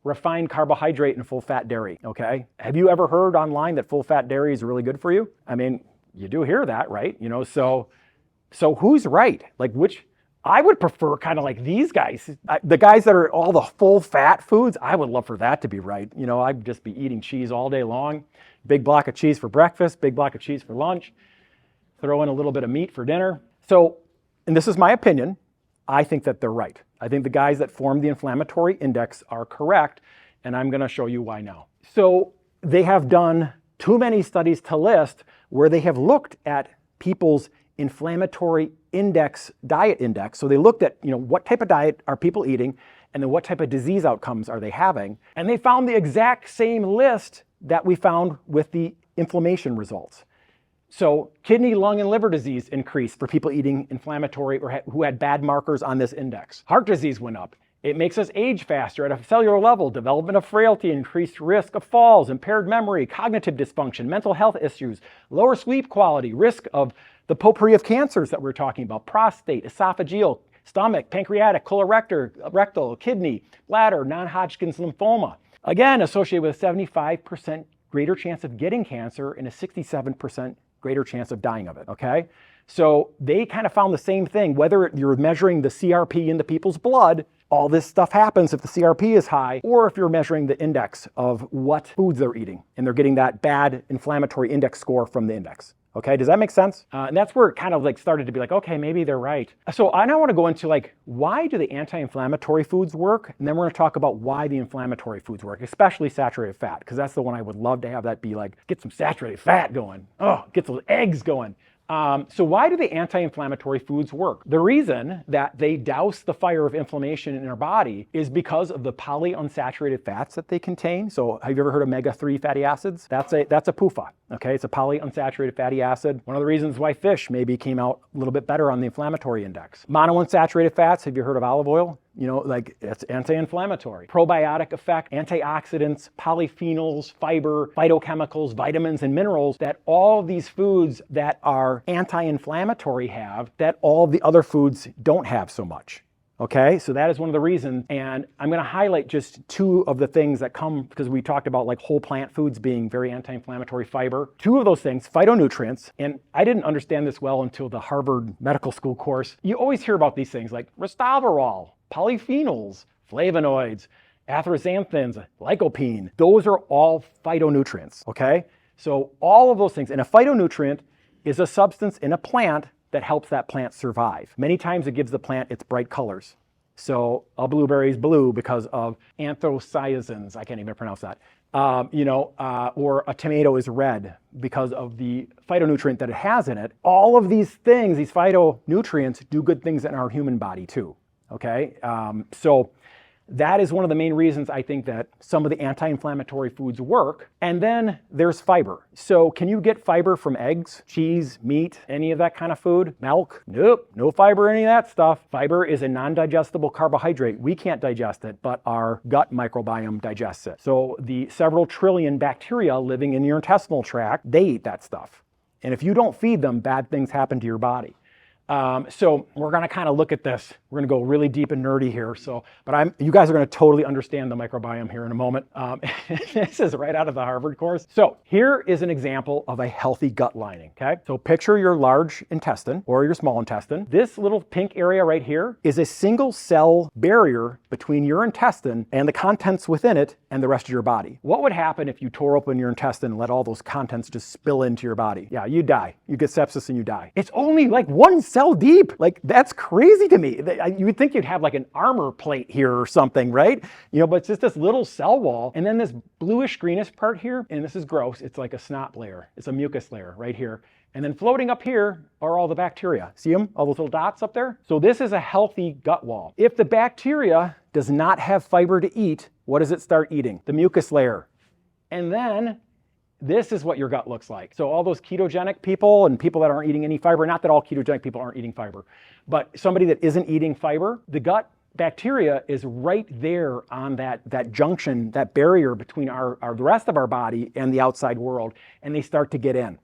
refined carbohydrate and full fat dairy, okay? Have you ever heard online that full fat dairy is really good for you? I mean, you do hear that, right? So who's right? I would prefer kind of like these guys, the guys that are all the full fat foods. I would love for that to be right. I'd just be eating cheese all day long. Big block of cheese for breakfast, big block of cheese for lunch, throw in a little bit of meat for dinner. So, and this is my opinion, I think that they're right. I think the guys that formed the inflammatory index are correct, and I'm going to show you why now. So they have done too many studies to list where they have looked at people's inflammatory diet index. So they looked at, what type of diet are people eating and then what type of disease outcomes are they having. And they found the exact same list that we found with the inflammation results. So kidney, lung, and liver disease increased for people eating inflammatory or who had bad markers on this index. Heart disease went up. It makes us age faster at a cellular level, development of frailty, increased risk of falls, impaired memory, cognitive dysfunction, mental health issues, lower sleep quality, risk of the potpourri of cancers that we're talking about, prostate, esophageal, stomach, pancreatic, colorectal, rectal, kidney, bladder, non-Hodgkin's lymphoma. Again, associated with a 75% greater chance of getting cancer and a 67% greater chance of dying of it, okay? So they kind of found the same thing, whether you're measuring the CRP in the people's blood, all this stuff happens if the CRP is high, or if you're measuring the index of what foods they're eating, and they're getting that bad inflammatory index score from the index. Okay, does that make sense? And that's where it kind of started to be okay, maybe they're right. So I now want to go into why do the anti-inflammatory foods work? And then we're going to talk about why the inflammatory foods work, especially saturated fat, because that's the one I would love to have that be get some saturated fat going. Oh, get those eggs going. So why do the anti-inflammatory foods work? The reason that they douse the fire of inflammation in our body is because of the polyunsaturated fats that they contain. So have you ever heard of omega-3 fatty acids? That's a PUFA, okay? It's a polyunsaturated fatty acid. One of the reasons why fish maybe came out a little bit better on the inflammatory index. Monounsaturated fats, have you heard of olive oil? It's anti-inflammatory. Probiotic effect, antioxidants, polyphenols, fiber, phytochemicals, vitamins, and minerals that all these foods that are anti-inflammatory have that all the other foods don't have so much. Okay, so that is one of the reasons, and I'm going to highlight just two of the things that come, because we talked about whole plant foods being very anti-inflammatory, fiber. Two of those things, phytonutrients, and I didn't understand this well until the Harvard Medical School course. You always hear about these things like resveratrol, polyphenols, flavonoids, astaxanthins, lycopene. Those are all phytonutrients, okay? So all of those things, and a phytonutrient is a substance in a plant that helps that plant survive. Many times it gives the plant its bright colors. So a blueberry is blue because of anthocyanins. I can't even pronounce that. Or a tomato is red because of the phytonutrient that it has in it. All of these things, these phytonutrients, do good things in our human body too. Okay, so that is one of the main reasons I think that some of the anti-inflammatory foods work. And then there's fiber. So can you get fiber from eggs, cheese, meat, any of that kind of food? Milk? Nope, no fiber, any of that stuff. Fiber is a non-digestible carbohydrate. We can't digest it, but our gut microbiome digests it. So the several trillion bacteria living in your intestinal tract, they eat that stuff. And if you don't feed them, bad things happen to your body. So we're going to kind of look at this. We're going to go really deep and nerdy here. But you guys are going to totally understand the microbiome here in a moment. This is right out of the Harvard course. So here is an example of a healthy gut lining, okay? So picture your large intestine or your small intestine. This little pink area right here is a single cell barrier between your intestine and the contents within it and the rest of your body. What would happen if you tore open your intestine and let all those contents just spill into your body? Yeah, you die. You get sepsis and you die. It's only one cell deep. That's crazy to me. You would think you'd have an armor plate here or something, right? But it's just this little cell wall. And then this bluish greenish part here, and this is gross, it's like a snot layer. It's a mucus layer right here. And then floating up here are all the bacteria. See them? All those little dots up there? So this is a healthy gut wall. If the bacteria does not have fiber to eat, what does it start eating? The mucus layer. And then this is what your gut looks like. So all those ketogenic people and people that aren't eating any fiber, not that all ketogenic people aren't eating fiber, but somebody that isn't eating fiber, the gut bacteria is right there on that junction, that barrier between the rest of our body and the outside world, and they start to get in.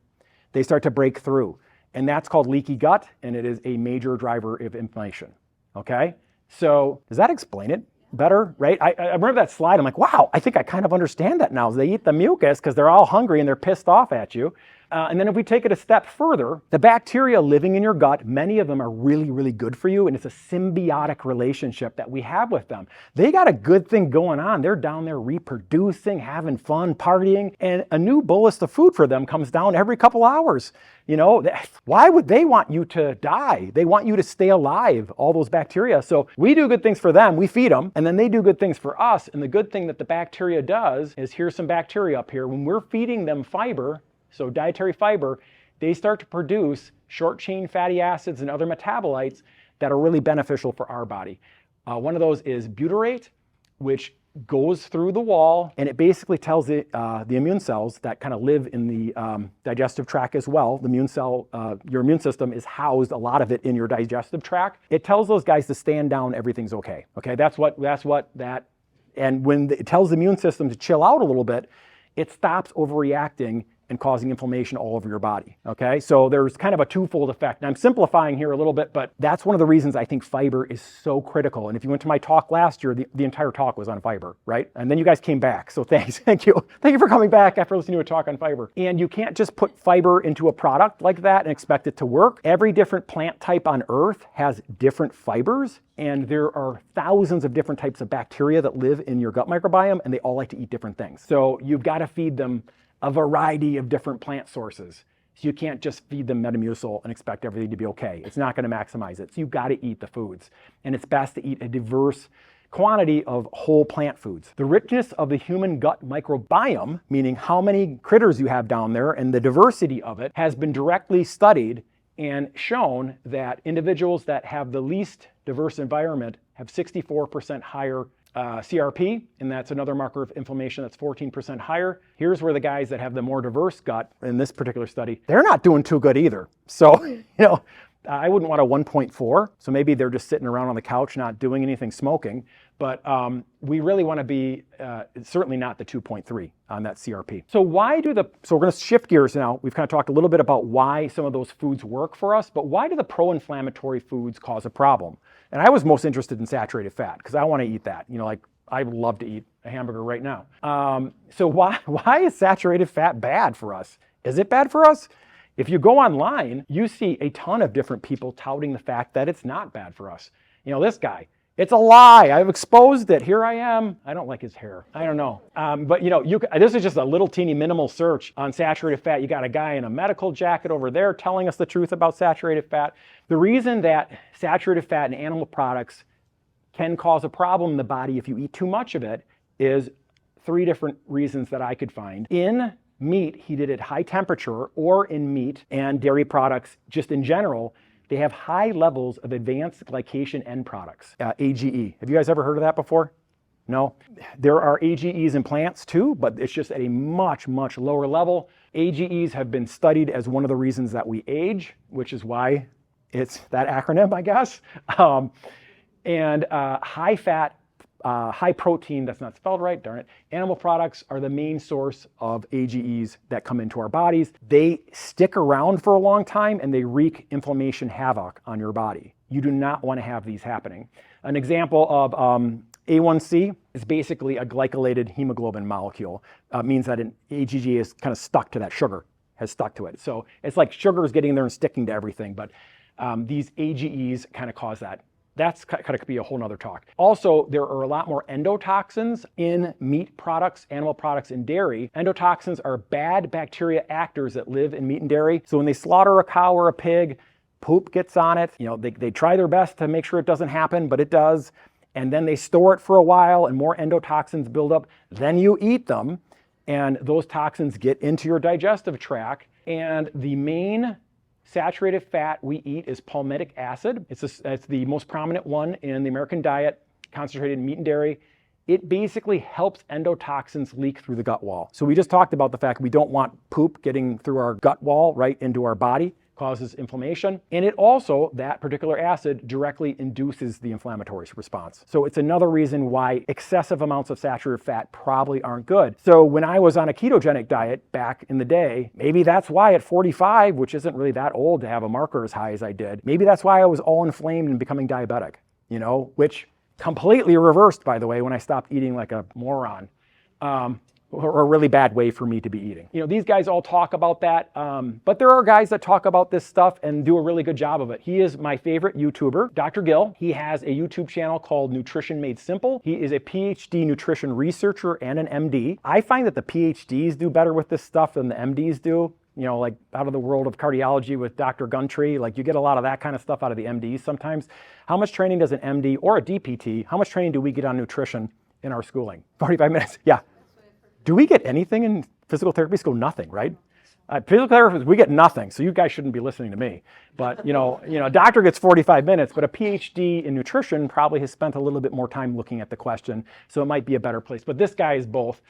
They start to break through. And that's called leaky gut, and it is a major driver of inflammation. Okay? So does that explain it better, right? I remember that slide. I'm like, wow, I think I kind of understand that now. They eat the mucus because they're all hungry and they're pissed off at you. And then if we take it a step further, the bacteria living in your gut, many of them are really, really good for you, and it's a symbiotic relationship that we have with them. They got a good thing going on. They're down there reproducing, having fun, partying, and a new bolus of food for them comes down every couple hours. You know, why would they want you to die? They want you to stay alive, all those bacteria. So we do good things for them, we feed them, and then they do good things for us. And the good thing that the bacteria does is, here's some bacteria up here. When we're feeding them fiber, so dietary fiber, they start to produce short chain fatty acids and other metabolites that are really beneficial for our body. One of those is butyrate, which goes through the wall, and it basically tells the immune cells that kind of live in the digestive tract as well. The immune cell, your immune system is housed, a lot of it, in your digestive tract. It tells those guys to stand down, everything's okay. Okay, and when it tells the immune system to chill out a little bit, it stops overreacting and causing inflammation all over your body, okay? So there's kind of a twofold effect. And I'm simplifying here a little bit, but that's one of the reasons I think fiber is so critical. And if you went to my talk last year, the entire talk was on fiber, right? And then you guys came back, so thanks, thank you. Thank you for coming back after listening to a talk on fiber. And you can't just put fiber into a product like that and expect it to work. Every different plant type on Earth has different fibers, and there are thousands of different types of bacteria that live in your gut microbiome, and they all like to eat different things. So you've got to feed them a variety of different plant sources. So you can't just feed them Metamucil and expect everything to be okay. It's not going to maximize it. So you've got to eat the foods. And it's best to eat a diverse quantity of whole plant foods. The richness of the human gut microbiome, meaning how many critters you have down there and the diversity of it, has been directly studied and shown that individuals that have the least diverse environment have 64% higher CRP, and that's another marker of inflammation that's 14% higher. Here's where the guys that have the more diverse gut, in this particular study, they're not doing too good either. So, I wouldn't want a 1.4, so maybe they're just sitting around on the couch not doing anything, smoking, but we really want to be certainly not the 2.3 on that CRP. So we're going to shift gears now. We've kind of talked a little bit about why some of those foods work for us, but why do the pro-inflammatory foods cause a problem? And I was most interested in saturated fat because I want to eat that. Like I would love to eat a hamburger right now. So why is saturated fat bad for us? Is it bad for us? If you go online, you see a ton of different people touting the fact that it's not bad for us. This guy, it's a lie. I've exposed it. Here I am. I don't like his hair. I don't know. But this is just a little teeny minimal search on saturated fat. You got a guy in a medical jacket over there telling us the truth about saturated fat. The reason that saturated fat in animal products can cause a problem in the body if you eat too much of it is 3 different reasons that I could find. In meat heated at high temperature, or in meat and dairy products just in general, they have high levels of advanced glycation end products, AGE. Have you guys ever heard of that before? No? There are AGEs in plants too, but it's just at a much, much lower level. AGEs have been studied as one of the reasons that we age, which is why it's that acronym, I guess. High fat, high protein, that's not spelled right, darn it. Animal products are the main source of AGEs that come into our bodies. They stick around for a long time and they wreak inflammation havoc on your body. You do not want to have these happening. An example of A1C is basically a glycosylated hemoglobin molecule. Means that an AGE is kind of stuck to that sugar, has stuck to it. So it's like sugar is getting there and sticking to everything, but these AGEs kind of cause that. That's kind of could be a whole nother talk. Also, there are a lot more endotoxins in meat products, animal products, and dairy. Endotoxins are bad bacteria actors that live in meat and dairy. So when they slaughter a cow or a pig, poop gets on it. They try their best to make sure it doesn't happen, but it does. And then they store it for a while and more endotoxins build up. Then you eat them. and those toxins get into your digestive tract. And the main saturated fat we eat is palmitic acid. It's the most prominent one in the American diet, concentrated in meat and dairy. It basically helps endotoxins leak through the gut wall. So we just talked about the fact we don't want poop getting through our gut wall right into our body, causes inflammation. And it also, that particular acid directly induces the inflammatory response. So it's another reason why excessive amounts of saturated fat probably aren't good. So when I was on a ketogenic diet back in the day, maybe that's why at 45, which isn't really that old to have a marker as high as I did, maybe that's why I was all inflamed and becoming diabetic, which completely reversed, by the way, when I stopped eating like a moron. Or a really bad way for me to be eating. These guys all talk about that, but there are guys that talk about this stuff and do a really good job of it. He is my favorite YouTuber, Dr. Gill. He has a YouTube channel called Nutrition Made Simple. He is a PhD nutrition researcher and an MD. I find that the PhDs do better with this stuff than the MDs do. Like out of the world of cardiology with Dr. Gundry, like you get a lot of that kind of stuff out of the MDs sometimes. How much training does an MD or a DPT, how much training do we get on nutrition in our schooling? 45 minutes, yeah. Do we get anything in physical therapy school? Nothing, right? Physical therapists, we get nothing, so you guys shouldn't be listening to me. But a doctor gets 45 minutes, but a PhD in nutrition probably has spent a little bit more time looking at the question, so it might be a better place. But this guy is both.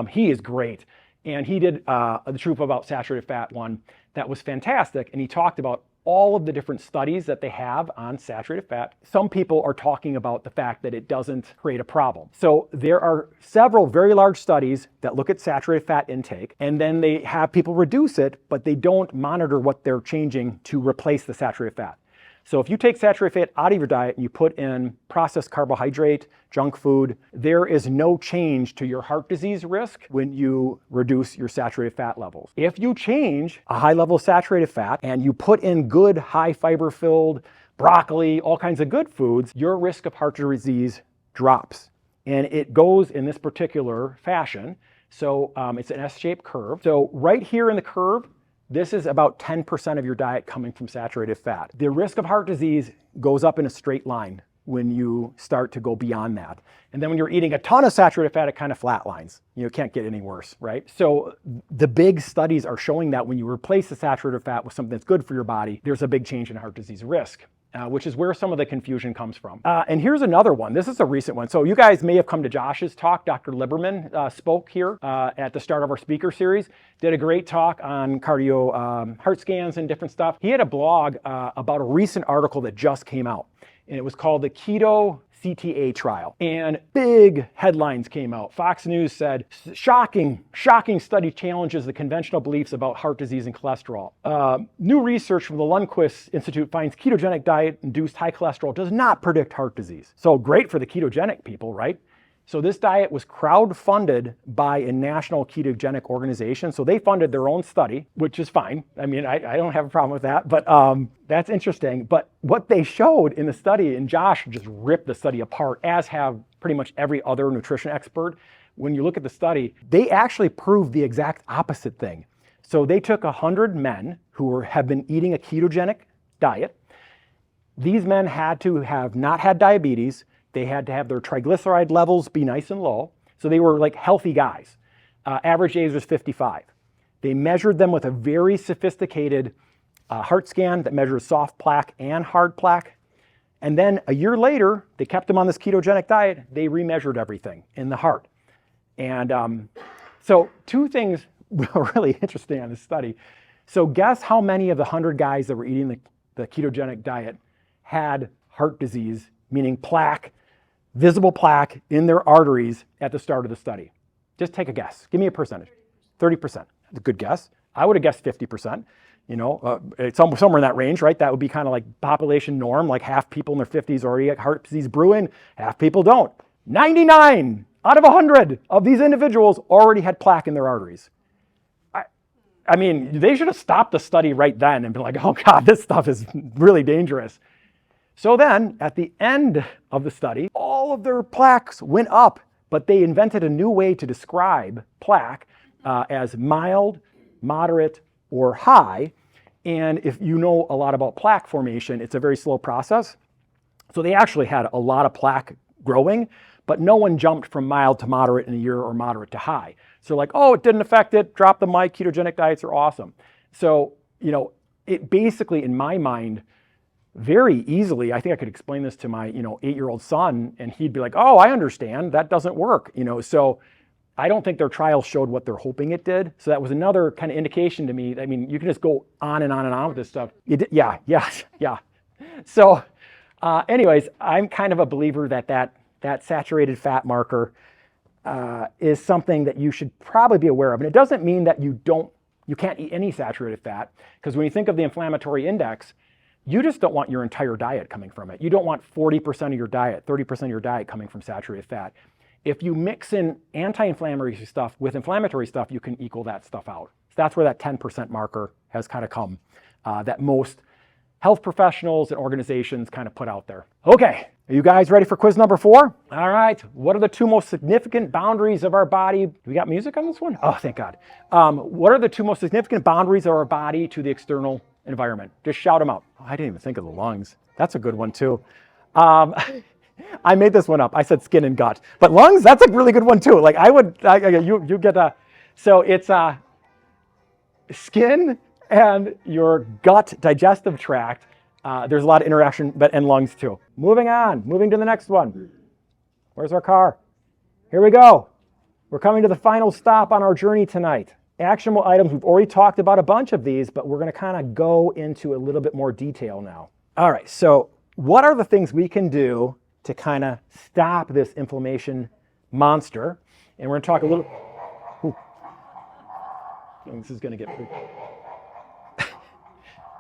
He is great. And he did the Truth About Saturated Fat one that was fantastic, and he talked about all of the different studies that they have on saturated fat. Some people are talking about the fact that it doesn't create a problem. So there are several very large studies that look at saturated fat intake, and then they have people reduce it, but they don't monitor what they're changing to replace the saturated fat. So if you take saturated fat out of your diet and you put in processed carbohydrate, junk food, there is no change to your heart disease risk when you reduce your saturated fat levels. If you change a high level of saturated fat and you put in good high fiber filled broccoli, all kinds of good foods, your risk of heart disease drops. And it goes in this particular fashion. So it's an S-shaped curve. So right here in the curve, this is about 10% of your diet coming from saturated fat. The risk of heart disease goes up in a straight line when you start to go beyond that. And then when you're eating a ton of saturated fat, it kind of flatlines. You can't get any worse, right? So the big studies are showing that when you replace the saturated fat with something that's good for your body, there's a big change in heart disease risk. Which is where some of the confusion comes from. And here's another one. This is a recent one. So you guys may have come to Josh's talk. Dr. Liberman spoke here at the start of our speaker series, did a great talk on cardio heart scans and different stuff. He had a blog about a recent article that just came out, and it was called the Keto CTA trial. And big headlines came out. Fox News said, shocking study challenges the conventional beliefs about heart disease and cholesterol. New research from the Lundquist Institute finds ketogenic diet-induced high cholesterol does not predict heart disease. So great for the ketogenic people, right? So this diet was crowd-funded by a national ketogenic organization. So they funded their own study, which is fine. I mean, I don't have a problem with that, but that's interesting. But what they showed in the study, and Josh just ripped the study apart, as have pretty much every other nutrition expert. When you look at the study, they actually proved the exact opposite thing. So they took 100 men who have been eating a ketogenic diet. These men had to have not had diabetes. They had to have their triglyceride levels be nice and low. So they were like healthy guys. Average age was 55. They measured them with a very sophisticated heart scan that measures soft plaque and hard plaque. And then a year later, they kept them on this ketogenic diet. They remeasured everything in the heart. And so two things were really interesting on this study. So guess how many of the 100 guys that were eating the ketogenic diet had heart disease, meaning plaque, visible plaque in their arteries at the start of the study? Just take a guess. Give me a percentage. 30%. That's a good guess. I would have guessed 50%. It's somewhere in that range, right? That would be kind of like population norm, like half people in their 50s already get heart disease brewing, half people don't. 99 out of 100 of these individuals already had plaque in their arteries. I mean, they should have stopped the study right then and been like, oh God, this stuff is really dangerous. So then, at the end of the study, all of their plaques went up, but they invented a new way to describe plaque as mild, moderate, or high. And if you know a lot about plaque formation, it's a very slow process. So they actually had a lot of plaque growing, but no one jumped from mild to moderate in a year or moderate to high. So like, oh, it didn't affect it, drop the mic, ketogenic diets are awesome. So, it basically, in my mind, very easily, I think I could explain this to my, 8-year-old son, and he'd be like, oh, I understand, that doesn't work, So I don't think their trials showed what they're hoping it did. So that was another kind of indication to me. I mean, you can just go on and on and on with this stuff. Yeah. So anyways, I'm kind of a believer that saturated fat marker is something that you should probably be aware of. And it doesn't mean that you can't eat any saturated fat, because when you think of the inflammatory index, you just don't want your entire diet coming from it. You don't want 40% of your diet, 30% of your diet coming from saturated fat. If you mix in anti-inflammatory stuff with inflammatory stuff, you can equal that stuff out. So that's where that 10% marker has kind of come, that most health professionals and organizations kind of put out there. Okay, are you guys ready for quiz number 4? All right, what are the 2 most significant boundaries of our body? Do we got music on this one? Oh, thank God. What are the 2 most significant boundaries of our body to the external environment? Just shout them out. Oh, I didn't even think of the lungs. That's a good one too. I made this one up. I said skin and gut, but lungs, that's a really good one too. Like you get a, so it's skin and your gut digestive tract. There's a lot of interaction, and lungs too. Moving to the next one. Where's our car? Here we go. We're coming to the final stop on our journey tonight. Actionable items, we've already talked about a bunch of these, but we're going to kind of go into a little bit more detail now. All right, so what are the things we can do to kind of stop this inflammation monster? And we're going to talk a little, this is going to get pretty,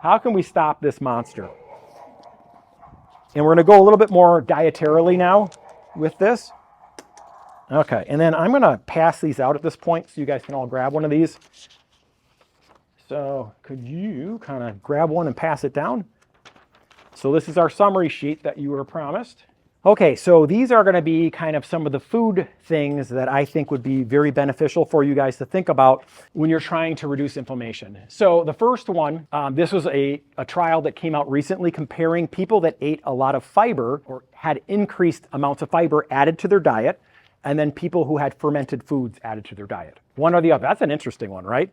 how can we stop this monster? And we're going to go a little bit more dietarily now with this. Okay, and then I'm going to pass these out at this point so you guys can all grab one of these. So could you kind of grab one and pass it down? So this is our summary sheet that you were promised. Okay, so these are going to be kind of some of the food things that I think would be very beneficial for you guys to think about when you're trying to reduce inflammation. So the first one, this was a trial that came out recently comparing people that ate a lot of fiber or had increased amounts of fiber added to their diet, and then people who had fermented foods added to their diet. One or the other. That's an interesting one, right?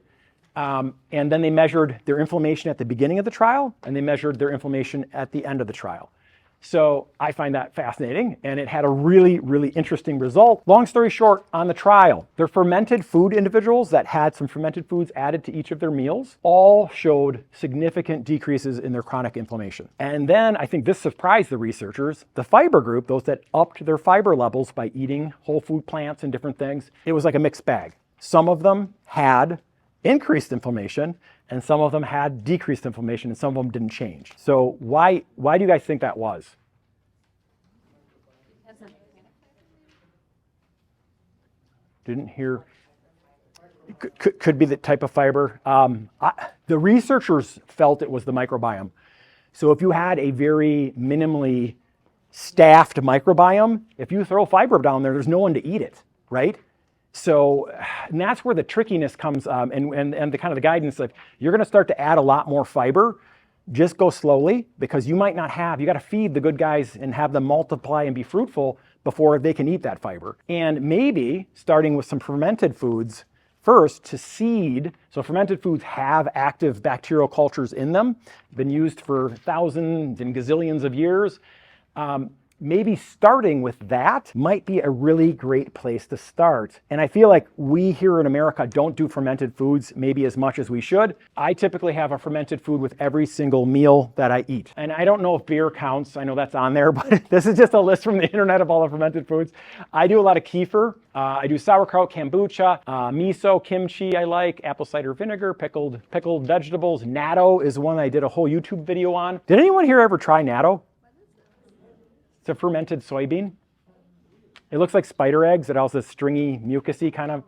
And then they measured their inflammation at the beginning of the trial, and they measured their inflammation at the end of the trial. So I find that fascinating, and it had a really, really interesting result. Long story short, on the trial, their fermented food individuals that had some fermented foods added to each of their meals all showed significant decreases in their chronic inflammation. And then I think this surprised the researchers. The fiber group, those that upped their fiber levels by eating whole food plants and different things, it was like a mixed bag. Some of them had increased inflammation, and some of them had decreased inflammation, and some of them didn't change. So why do you guys think that was? Didn't hear. Could be the type of fiber. The researchers felt it was the microbiome. So if you had a very minimally staffed microbiome, if you throw fiber down there, there's no one to eat it, right? So, and that's where the trickiness comes, and the kind of the guidance of, you're going to start to add a lot more fiber. Just go slowly, because you might not have, you got to feed the good guys and have them multiply and be fruitful before they can eat that fiber. And maybe starting with some fermented foods first to seed. So fermented foods have active bacterial cultures in them, been used for thousands and gazillions of years. Maybe starting with that might be a really great place to start. And I feel like we here in America don't do fermented foods maybe as much as we should. I typically have a fermented food with every single meal that I eat. And I don't know if beer counts. I know that's on there, but this is just a list from the internet of all the fermented foods. I do a lot of kefir. I do sauerkraut, kombucha, miso, kimchi I like, apple cider vinegar, pickled vegetables. Natto is one I did a whole YouTube video on. Did anyone here ever try natto? It's a fermented soybean. It looks like spider eggs. It also has stringy, mucusy kind of.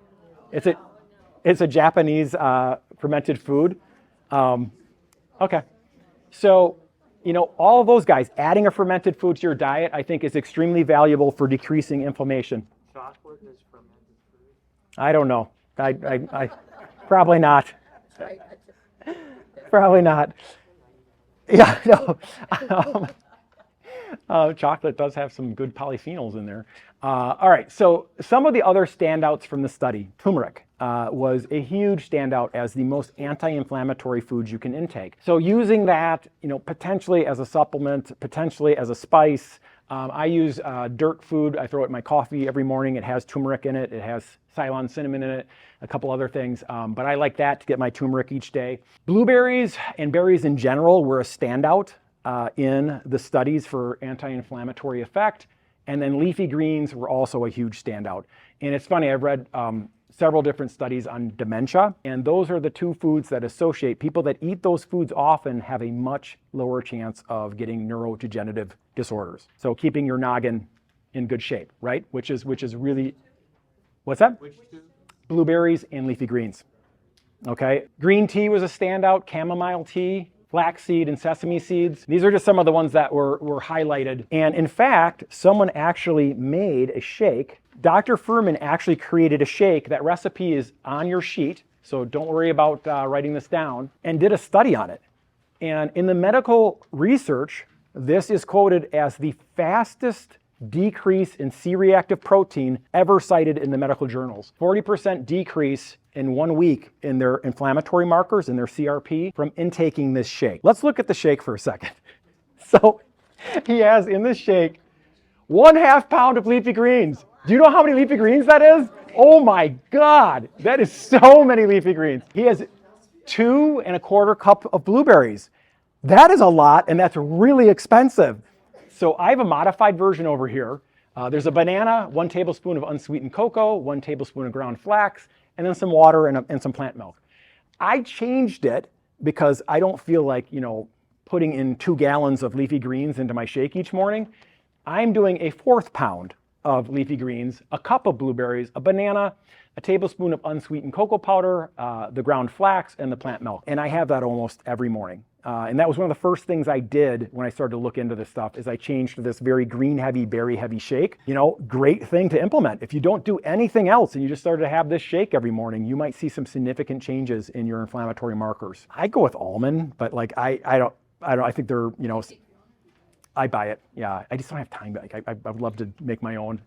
It's a Japanese fermented food. Okay, so all of those guys, adding a fermented food to your diet, I think is extremely valuable for decreasing inflammation. Chocolate is fermented food? I don't know. I probably not. Probably not. Yeah, no. Chocolate does have some good polyphenols in there. All right, so some of the other standouts from the study. Turmeric was a huge standout as the most anti-inflammatory food you can intake. So using that, potentially as a supplement, potentially as a spice. I use dirt food. I throw it in my coffee every morning. It has turmeric in it. It has Ceylon cinnamon in it, a couple other things. But I like that to get my turmeric each day. Blueberries and berries in general were a standout in the studies for anti-inflammatory effect. And then leafy greens were also a huge standout. And it's funny, I've read several different studies on dementia, and those are the two foods that associate. People that eat those foods often have a much lower chance of getting neurodegenerative disorders. So keeping your noggin in good shape, right? Which is really, what's that? Which two? Blueberries and leafy greens. Okay, green tea was a standout, chamomile tea, flaxseed and sesame seeds. These are just some of the ones that were highlighted. And in fact, someone actually made a shake. Dr. Furman actually created a shake. That recipe is on your sheet, so don't worry about writing this down, and did a study on it. And in the medical research, this is quoted as the fastest decrease in C-reactive protein ever cited in the medical journals. 40% decrease in 1 week in their inflammatory markers, in their CRP, from intaking this shake. Let's look at the shake for a second. So he has in this shake 1/2 pound of leafy greens. Do you know how many leafy greens that is? Oh my God, that is so many leafy greens. He has 2 1/4 cup of blueberries. That is a lot, and that's really expensive. So I have a modified version over here. There's a banana, 1 tablespoon of unsweetened cocoa, 1 tablespoon of ground flax, and then some water and some plant milk. I changed it because I don't feel like, putting in 2 gallons of leafy greens into my shake each morning. I'm doing a 1/4 pound of leafy greens, a cup of blueberries, a banana, a tablespoon of unsweetened cocoa powder, the ground flax, and the plant milk. And I have that almost every morning. And that was one of the first things I did when I started to look into this stuff, is I changed to this very green heavy, berry heavy shake. Great thing to implement. If you don't do anything else and you just started to have this shake every morning, you might see some significant changes in your inflammatory markers. I go with almond, but I think they're, I buy it. Yeah, I just don't have time. I would love to make my own.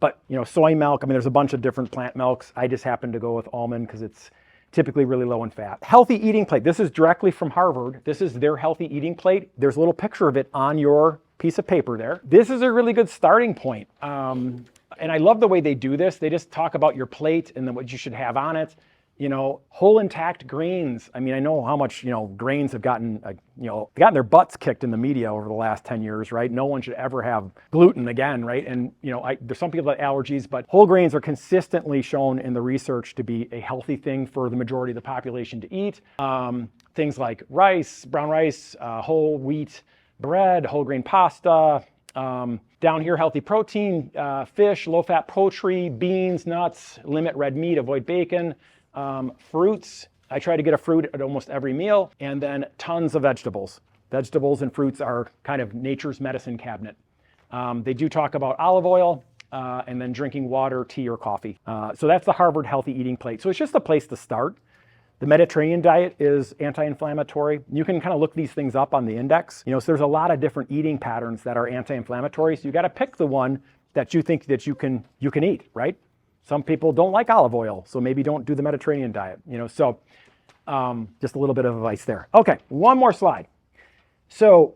But soy milk, there's a bunch of different plant milks. I just happen to go with almond because it's typically really low in fat. Healthy eating plate. This is directly from Harvard. This is their healthy eating plate. There's a little picture of it on your piece of paper there. This is a really good starting point. And I love the way they do this. They just talk about your plate and then what you should have on it. Whole intact grains. I know how much, grains have gotten their butts kicked in the media over the last 10 years, right? No one should ever have gluten again, right? And, there's some people that have allergies, but whole grains are consistently shown in the research to be a healthy thing for the majority of the population to eat. Things like rice, brown rice, whole wheat bread, whole grain pasta. Down here, healthy protein, fish, low-fat poultry, beans, nuts, limit red meat, avoid bacon. Fruits, I try to get a fruit at almost every meal, and then tons of vegetables. Vegetables and fruits are kind of nature's medicine cabinet. They do talk about olive oil and then drinking water, tea, or coffee. So that's the Harvard Healthy Eating Plate. So it's just a place to start. The Mediterranean diet is anti-inflammatory. You can kind of look these things up on the index. So there's a lot of different eating patterns that are anti-inflammatory. So you got to pick the one that you think that you can eat, right? Some people don't like olive oil, so maybe don't do the Mediterranean diet. So just a little bit of advice there. Okay, one more slide. So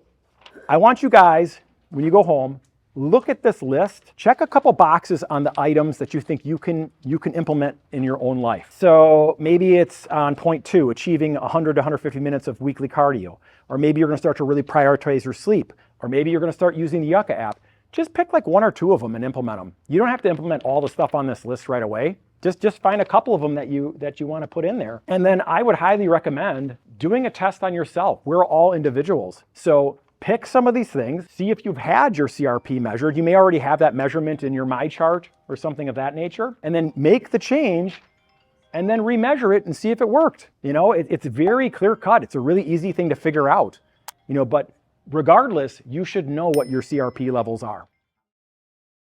I want you guys, when you go home, look at this list. Check a couple boxes on the items that you think you can implement in your own life. So maybe it's on point 2, achieving 100 to 150 minutes of weekly cardio. Or maybe you're going to start to really prioritize your sleep. Or maybe you're going to start using the Yucca app. Just pick like 1 or 2 of them and implement them. You don't have to implement all the stuff on this list right away. Just find a couple of them that you want to put in there. And then I would highly recommend doing a test on yourself. We're all individuals. So pick some of these things, see if you've had your CRP measured. You may already have that measurement in your My Chart or something of that nature. And then make the change and then remeasure it and see if it worked. It's very clear cut. It's a really easy thing to figure out. But regardless, you should know what your CRP levels are.